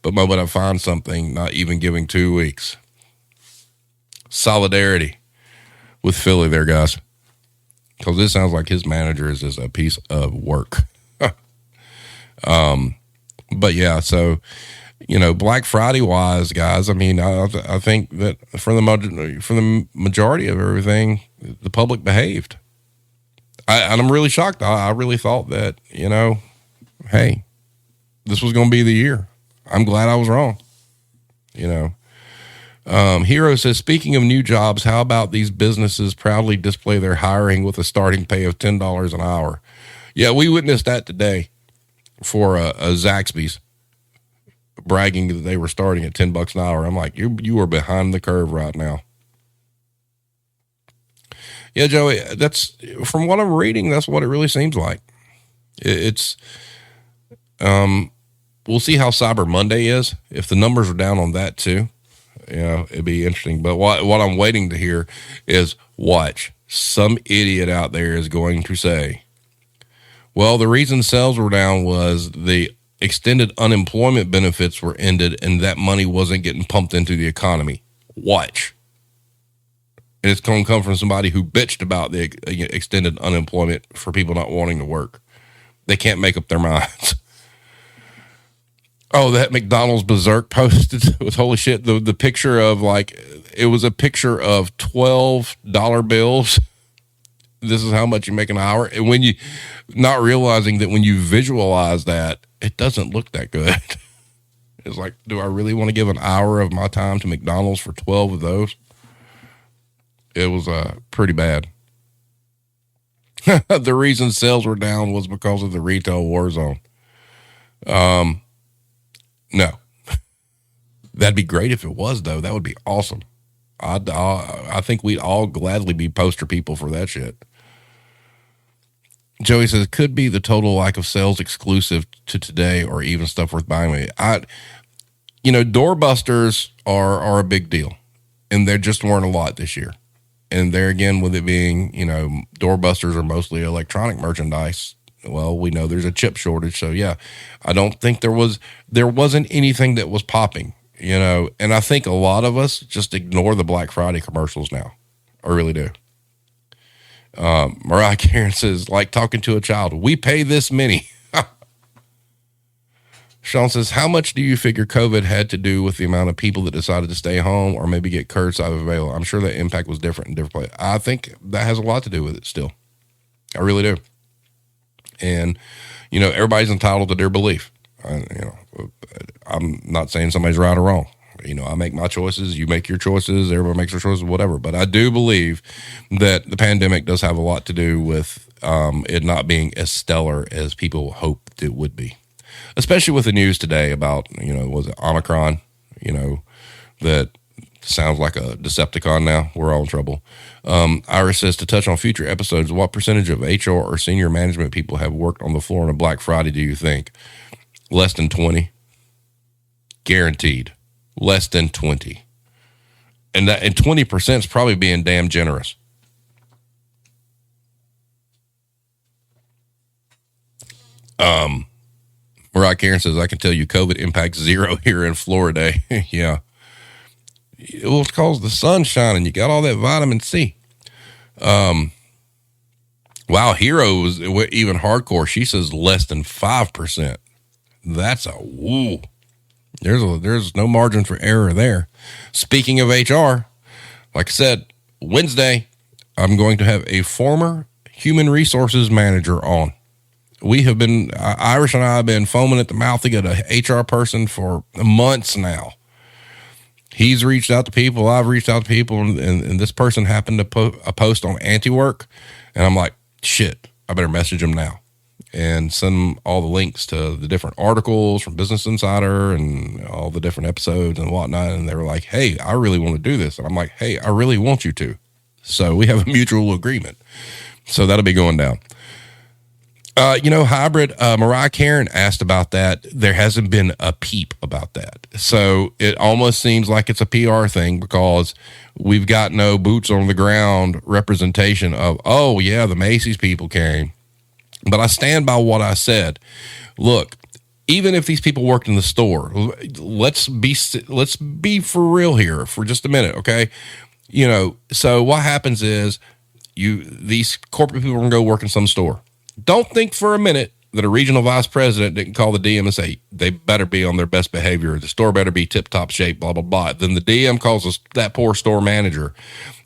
Speaker 2: But moment I find something, not even giving 2 weeks. Solidarity with Philly there, guys. Because this sounds like his manager is just a piece of work. But yeah, so, Black Friday wise, guys, I mean, I think that for the majority of everything, the public behaved. And I'm really shocked. I really thought that, hey, this was going to be the year. I'm glad I was wrong. Hero says, speaking of new jobs, how about these businesses proudly display their hiring with a starting pay of $10 an hour? Yeah, we witnessed that today for a Zaxby's bragging that they were starting at $10 an hour. I'm like, you are behind the curve right now. Yeah, Joey, that's from what I'm reading. That's what it really seems like. It's, we'll see how Cyber Monday is. If the numbers are down on that too, it'd be interesting. But what I'm waiting to hear is, watch, some idiot out there is going to say, well, the reason sales were down was the extended unemployment benefits were ended and that money wasn't getting pumped into the economy. Watch. And it's going to come from somebody who bitched about the extended unemployment for people not wanting to work. They can't make up their minds. Oh, that McDonald's Berserk posted with holy shit. The picture of it was a picture of $12 bills This is how much you make an hour. And when you, not realizing that when you visualize that, it doesn't look that good. It's like, do I really want to give an hour of my time to McDonald's for 12 of those? It was pretty bad. The reason sales were down was because of the retail war zone. No. That'd be great if it was, though. That would be awesome. I think we'd all gladly be poster people for that shit. Joey says, it could be the total lack of sales exclusive to today or even stuff worth buying. Doorbusters are a big deal, and there just weren't a lot this year. And there again, with it being, doorbusters are mostly electronic merchandise. Well, we know there's a chip shortage. So yeah, I don't think there wasn't anything that was popping, and I think a lot of us just ignore the Black Friday commercials now. I really do. Mariah Karen says, like talking to a child, we pay this many. Sean says, how much do you figure COVID had to do with the amount of people that decided to stay home or maybe get curbside available? I'm sure that impact was different in different places. I think that has a lot to do with it still. I really do. And, everybody's entitled to their belief. I'm not saying somebody's right or wrong. I make my choices, you make your choices, everybody makes their choices, whatever. But I do believe that the pandemic does have a lot to do with it not being as stellar as people hoped it would be. Especially with the news today about, was it Omicron, that sounds like a Decepticon now. We're all in trouble. Iris says, to touch on future episodes, what percentage of HR or senior management people have worked on the floor on a Black Friday, do you think? Less than 20. Guaranteed. Less than 20. And 20% is probably being damn generous. Mariah Karen says, I can tell you COVID impacts zero here in Florida. Yeah. Well, it's because the sun's shining. You got all that vitamin C. Wow, Hero was even hardcore. She says less than 5%. That's a woo. There's no margin for error there. Speaking of HR, like I said, Wednesday, I'm going to have a former human resources manager on. We have been, Irish and I have been foaming at the mouth to get a HR person for months now. He's reached out to people. I've reached out to people, and this person happened to put a post on Anti-Work, and I'm like, shit, I better message him now and send him all the links to the different articles from Business Insider and all the different episodes and whatnot. And they were like, hey, I really want to do this. And I'm like, hey, I really want you to. So we have a mutual agreement. So that'll be going down. Hybrid, Mariah Karen asked about that. There hasn't been a peep about that. So it almost seems like it's a PR thing because we've got no boots on the ground representation of, oh yeah, the Macy's people came. But I stand by what I said. Look, even if these people worked in the store, let's be for real here for just a minute. Okay. So what happens is these corporate people are going to go work in some store. Don't think for a minute that a regional vice president didn't call the DM and say they better be on their best behavior. The store better be tip-top shape, blah, blah, blah. Then the DM calls that poor store manager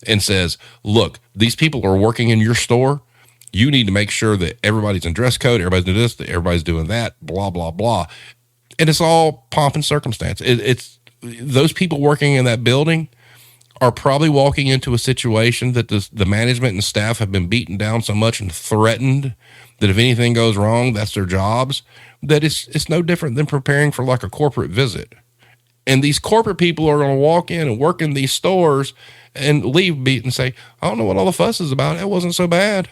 Speaker 2: and says, look, these people are working in your store. You need to make sure that everybody's in dress code, everybody's doing this, that everybody's doing that, blah, blah, blah. And it's all pomp and circumstance. It's those people working in that building are probably walking into a situation that the management and staff have been beaten down so much and threatened that if anything goes wrong, that's their jobs, that it's no different than preparing for like a corporate visit. And these corporate people are going to walk in and work in these stores and leave beat and say, I don't know what all the fuss is about. It wasn't so bad.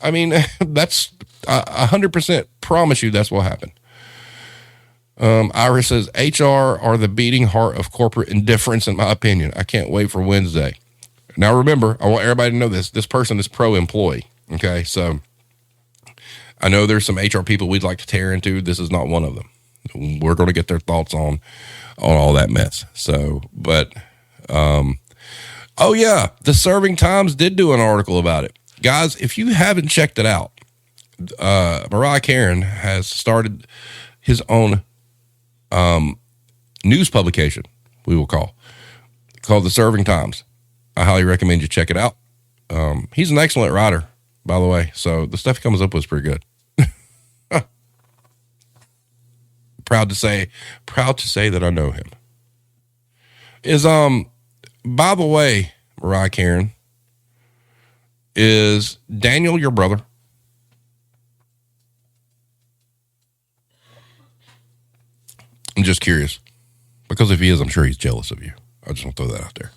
Speaker 2: I mean, that's 100% promise you that's what happened. Iris says, HR are the beating heart of corporate indifference, in my opinion. I can't wait for Wednesday. Now, remember, I want everybody to know this. This person is pro-employee, okay? So I know there's some HR people we'd like to tear into. This is not one of them. We're going to get their thoughts on all that mess. So, but, oh, yeah, the Serving Times did do an article about it. Guys, if you haven't checked it out, Mariah Karen has started his own news publication, we will call the Serving Times. I highly recommend you check it out. He's an excellent rider, by the way. So the stuff he comes up with is pretty good. Proud to say that I know him. By the way, Mariah Karen, is Daniel your brother? I'm just curious. Because if he is, I'm sure he's jealous of you. I just want to throw that out there.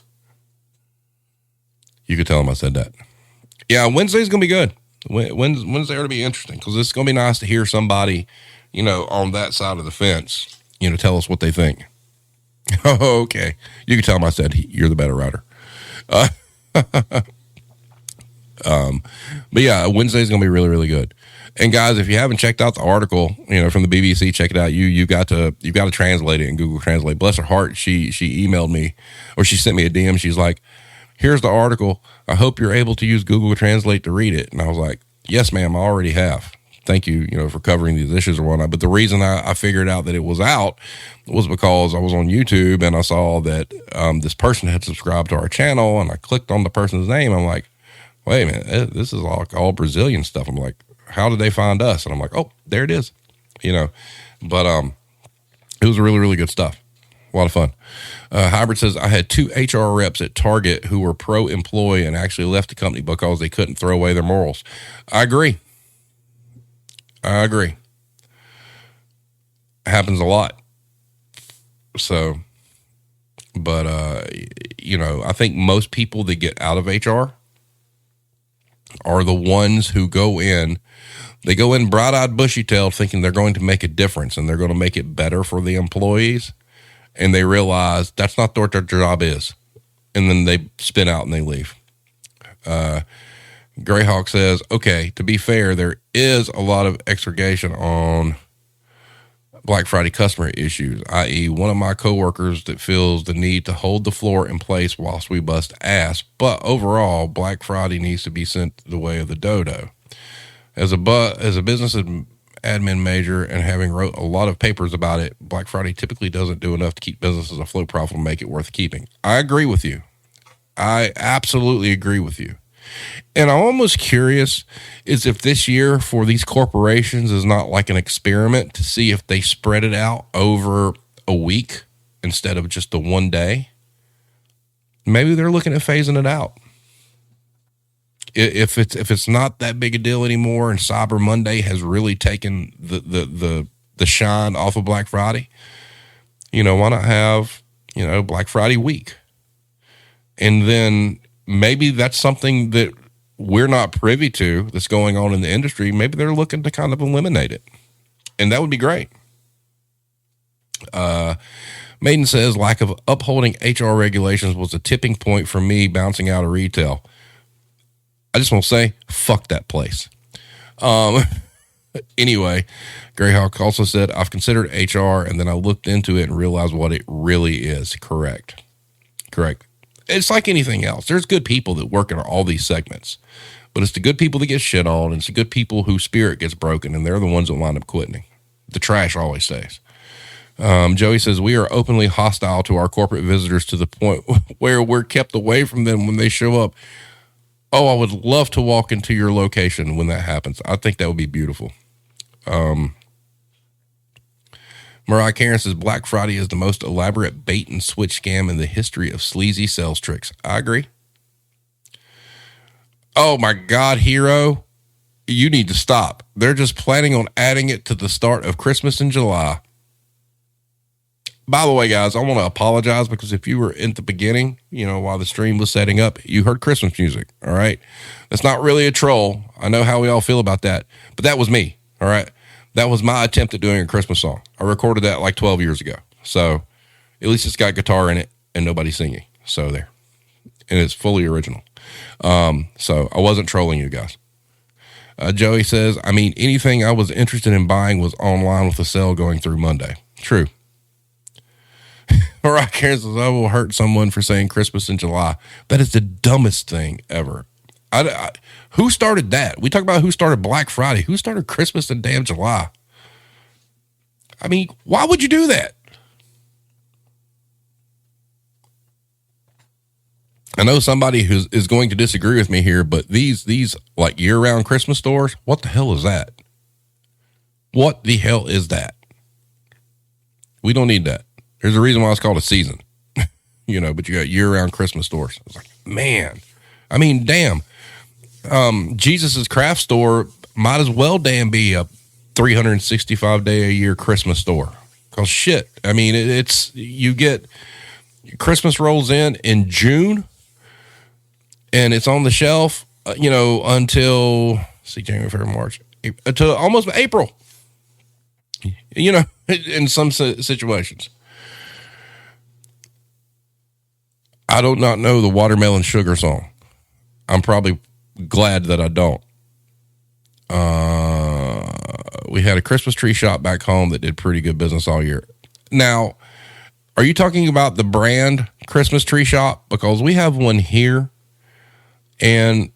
Speaker 2: You could tell him I said that. Yeah, Wednesday's going to be good. Wednesday ought to be interesting because it's going to be nice to hear somebody, on that side of the fence, tell us what they think. Oh, okay. You can tell him I said you're the better rider. But yeah, Wednesday's going to be really, really good. And guys, if you haven't checked out the article, from the BBC, check it out. You got to translate it in Google Translate. Bless her heart, she emailed me, or she sent me a DM. She's like, "Here's the article. I hope you're able to use Google Translate to read it." And I was like, "Yes, ma'am, I already have. Thank you, for covering these issues or whatnot." But the reason I figured out that it was out was because I was on YouTube and I saw that this person had subscribed to our channel, and I clicked on the person's name. I'm like, "Wait a minute, this is all Brazilian stuff." I'm like, "How did they find us?" And I'm like, "Oh, there it is," But it was really, really good stuff. A lot of fun. Hybrid says, "I had 2 HR reps at Target who were pro-employee and actually left the company because they couldn't throw away their morals." I agree. It happens a lot. So, but, I think most people that get out of HR are the ones who go in bright-eyed, bushy-tailed, thinking they're going to make a difference and they're going to make it better for the employees. And they realize that's not what their job is. And then they spin out and they leave. Greyhawk says, "Okay, to be fair, there is a lot of exaggeration on Black Friday customer issues, i.e. one of my coworkers that feels the need to hold the floor in place whilst we bust ass. But overall, Black Friday needs to be sent the way of the dodo. As a business admin major and having wrote a lot of papers about it, Black Friday typically doesn't do enough to keep businesses afloat, profitable, and make it worth keeping." I agree with you. I absolutely agree with you. And I'm almost curious is if this year for these corporations is not like an experiment to see if they spread it out over a week instead of just the one day. Maybe they're looking at phasing it out. If it's not that big a deal anymore and Cyber Monday has really taken the shine off of Black Friday, why not have, Black Friday week? And then maybe that's something that we're not privy to that's going on in the industry. Maybe they're looking to kind of eliminate it. And that would be great. Maiden says, "Lack of upholding HR regulations was a tipping point for me bouncing out of retail." I just want to say, fuck that place. Anyway, Greyhawk also said, "I've considered HR and then I looked into it and realized what it really is." Correct. It's like anything else. There's good people that work in all these segments, but it's the good people that get shit on, and it's the good people whose spirit gets broken, and they're the ones that wind up quitting. The trash always stays. Joey says, "We are openly hostile to our corporate visitors to the point where we're kept away from them when they show up. Oh, I would love to walk into your location when that happens. I think that would be beautiful." Mariah Karen says, "Black Friday is the most elaborate bait and switch scam in the history of sleazy sales tricks." I agree. Oh my God, Hero, you need to stop. They're just planning on adding it to the start of Christmas in July. By the way, guys, I want to apologize because if you were in the beginning, while the stream was setting up, you heard Christmas music. All right. That's not really a troll. I know how we all feel about that, but that was me. All right. That was my attempt at doing a Christmas song. I recorded that like 12 years ago. So at least it's got guitar in it and nobody singing. So there. And it's fully original. So I wasn't trolling you guys. Joey says, anything I was interested in buying was online with a sale going through Monday. True. Mariah Karen says, "I will hurt someone for saying Christmas in July." That is the dumbest thing ever. Who started that? We talk about who started Black Friday. Who started Christmas in damn July? Why would you do that? I know somebody who is going to disagree with me here, but these like year-round Christmas stores, what the hell is that? What the hell is that? We don't need that. There's a reason why it's called a season, but you got year-round Christmas stores. It's like, man, I mean, damn. Jesus's Craft Store might as well damn be a 365 day a year Christmas store. Cause shit, I mean, you get Christmas rolls in June, and it's on the shelf, until January, February, March, until almost April. In some situations. I do not know the Watermelon Sugar song. I'm probably glad that I don't. We had a Christmas tree shop back home that did pretty good business all year. Now, are you talking about the brand Christmas tree shop? Because we have one here, and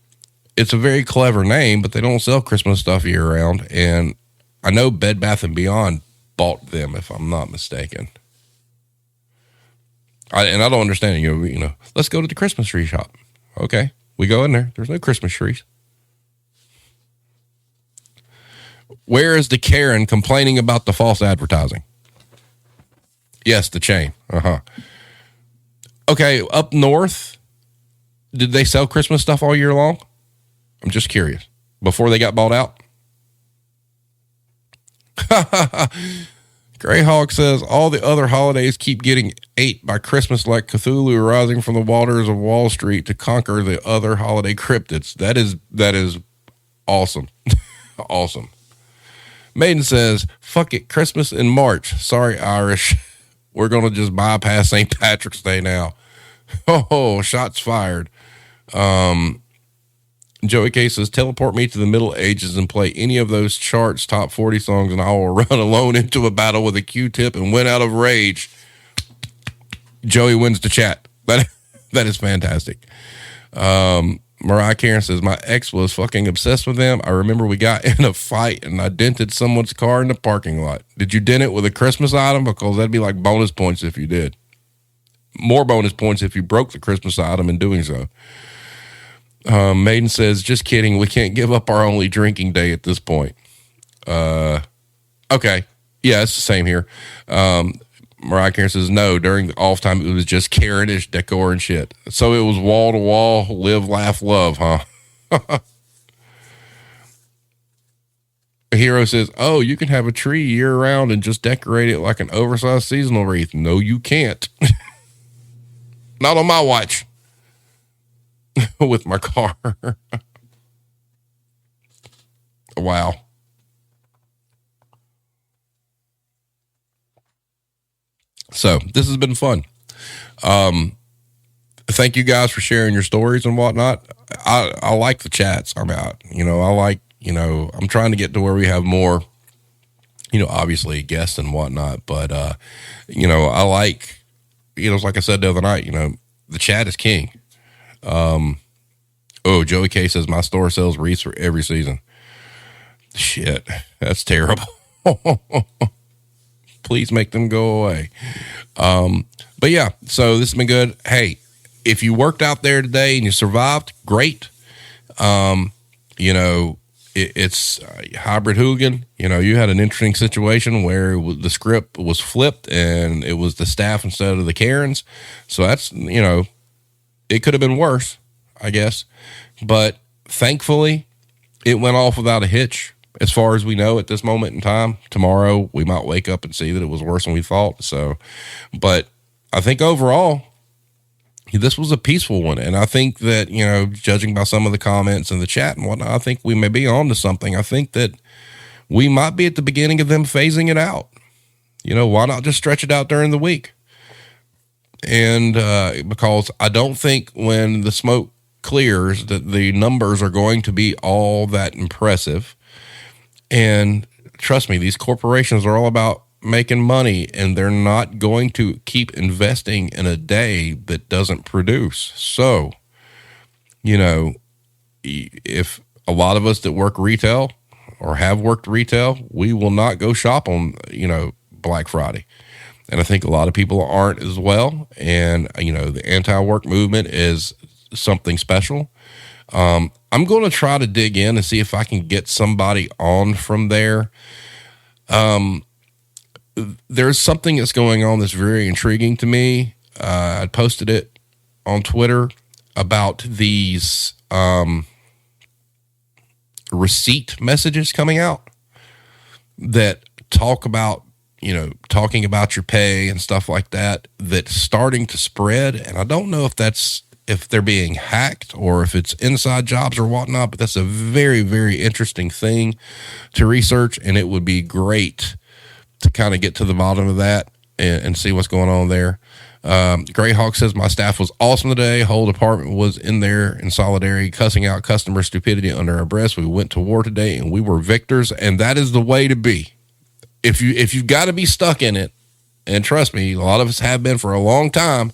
Speaker 2: it's a very clever name, but they don't sell Christmas stuff year round. And I know Bed Bath & Beyond bought them, if I'm not mistaken. I don't understand it. Let's go to the Christmas tree shop. Okay. We go in there. There's no Christmas trees. Where is the Karen complaining about the false advertising? Yes, the chain. Okay, up north, did they sell Christmas stuff all year long? I'm just curious. Before they got bought out? Greyhawk says all the other holidays keep getting ate by Christmas, like Cthulhu rising from the waters of Wall Street to conquer the other holiday cryptids. That is awesome. Awesome. Maiden says, fuck it, Christmas in March. Sorry, Irish. We're going to just bypass St. Patrick's Day now. Oh, shots fired. Joey K says, teleport me to the Middle Ages and play any of those charts top 40 songs, and I will run alone into a battle with a Q-tip and win out of rage. Joey wins the chat. That is fantastic. Mariah Karen says, my ex was fucking obsessed with them. I remember we got in a fight and I dented someone's car in the parking lot. Did you dent it with a Christmas item? Because that'd be like bonus points if you did. More bonus points if you broke the Christmas item in doing so. Maiden says, just kidding. We can't give up our only drinking day at this point. Okay. Yeah, it's the same here. Mariah Karen says, no, during the off time, it was just Karen-ish decor and shit. So it was wall to wall, live, laugh, love, huh? A hero says, oh, you can have a tree year round and just decorate it like an oversized seasonal wreath. No, you can't. Not on my watch. With my car. Wow. So this has been fun. Thank you guys for sharing your stories and whatnot. I like the chats. I'm trying to get to where we have more, obviously guests and whatnot, but, I like, like I said the other night, the chat is king. Joey K says my store sells wreaths for every season. Shit, that's terrible. Please make them go away. But yeah, so this has been good. Hey, if you worked out there today and you survived, great. It's hybrid hooligan. You had an interesting situation where the script was flipped and it was the staff instead of the Karens. So that's, it could have been worse, I guess. But thankfully, it went off without a hitch, as far as we know at this moment in time. Tomorrow, we might wake up and see that it was worse than we thought. So, but I think overall, this was a peaceful one. And I think that, judging by some of the comments in the chat and whatnot, I think we may be on to something. I think that we might be at the beginning of them phasing it out. Why not just stretch it out during the week? And because I don't think when the smoke clears that the numbers are going to be all that impressive. And trust me, these corporations are all about making money, and they're not going to keep investing in a day that doesn't produce. So, if a lot of us that work retail or have worked retail, we will not go shop on, Black Friday. And I think a lot of people aren't as well. And, the anti-work movement is something special. I'm going to try to dig in and see if I can get somebody on from there. There's something that's going on that's very intriguing to me. I posted it on Twitter about these receipt messages coming out that talk about, talking about your pay and stuff like that, that's starting to spread. And I don't know if they're being hacked or if it's inside jobs or whatnot, but that's a very, very interesting thing to research. And it would be great to kind of get to the bottom of that and see what's going on there. Greyhawk says, my staff was awesome today. Whole department was in there in solidarity, cussing out customer stupidity under our breath. We went to war today and we were victors. And that is the way to be. If you've got to be stuck in it, and trust me, a lot of us have been for a long time,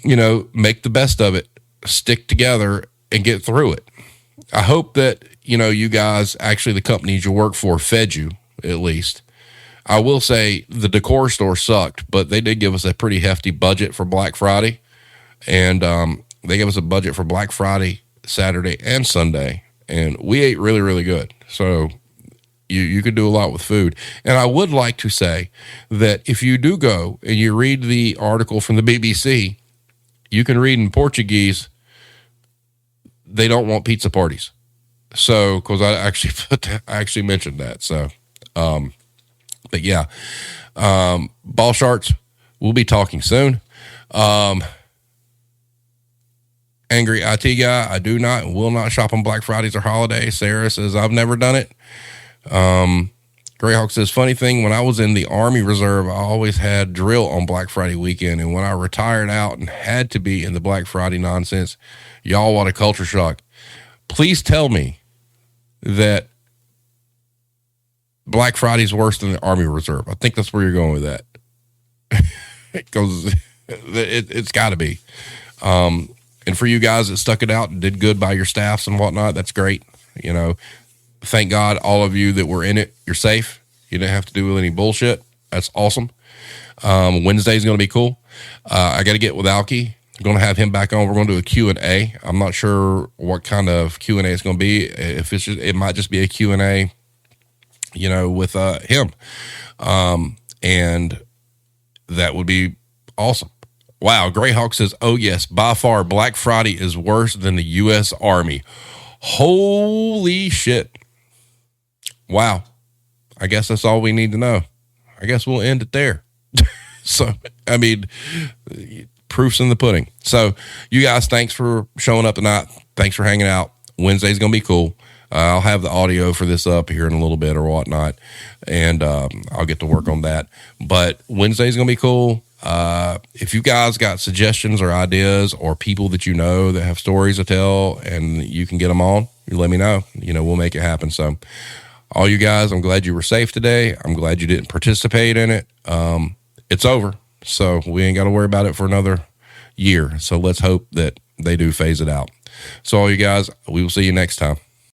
Speaker 2: make the best of it, stick together and get through it. I hope that, you guys, actually the companies you work for fed you at least. I will say the decor store sucked, but they did give us a pretty hefty budget for Black Friday. And they gave us a budget for Black Friday, Saturday, and Sunday. And we ate really, really good. So you could do a lot with food. And I would like to say that if you do go and you read the article from the BBC, you can read in Portuguese, they don't want pizza parties. So, because I actually mentioned that. So, but yeah, Ball Sharks, we'll be talking soon. Angry IT guy, I do not and will not shop on Black Fridays or holidays. Sarah says, I've never done it. Greyhawk says, funny thing, when I was in the Army Reserve, I always had drill on Black Friday weekend. And when I retired out and had to be in the Black Friday nonsense, y'all, what a culture shock. Please tell me that Black Friday's worse than the Army Reserve. I think that's where you're going with that. Because it's got to be. And for you guys that stuck it out and did good by your staffs and whatnot, that's great. Thank God all of you that were in it, you're safe. You didn't have to do any bullshit. That's awesome. Wednesday's going to be cool. I got to get with Alki. I'm going to have him back on. We're going to do a Q&A. I'm not sure what kind of Q&A it's going to be. If it might just be a Q&A, with him. And that would be awesome. Wow. Greyhawk says, oh yes, by far Black Friday is worse than the U.S. Army. Holy shit. Wow. I guess that's all we need to know. I guess we'll end it there. So, proof's in the pudding. So, you guys, thanks for showing up tonight. Thanks for hanging out. Wednesday's going to be cool. I'll have the audio for this up here in a little bit or whatnot, and I'll get to work on that. But Wednesday's going to be cool. If you guys got suggestions or ideas or people that that have stories to tell and you can get them on, you let me know. We'll make it happen. So, all you guys, I'm glad you were safe today. I'm glad you didn't participate in it. It's over, so we ain't got to worry about it for another year. So let's hope that they do phase it out. So all you guys, we will see you next time.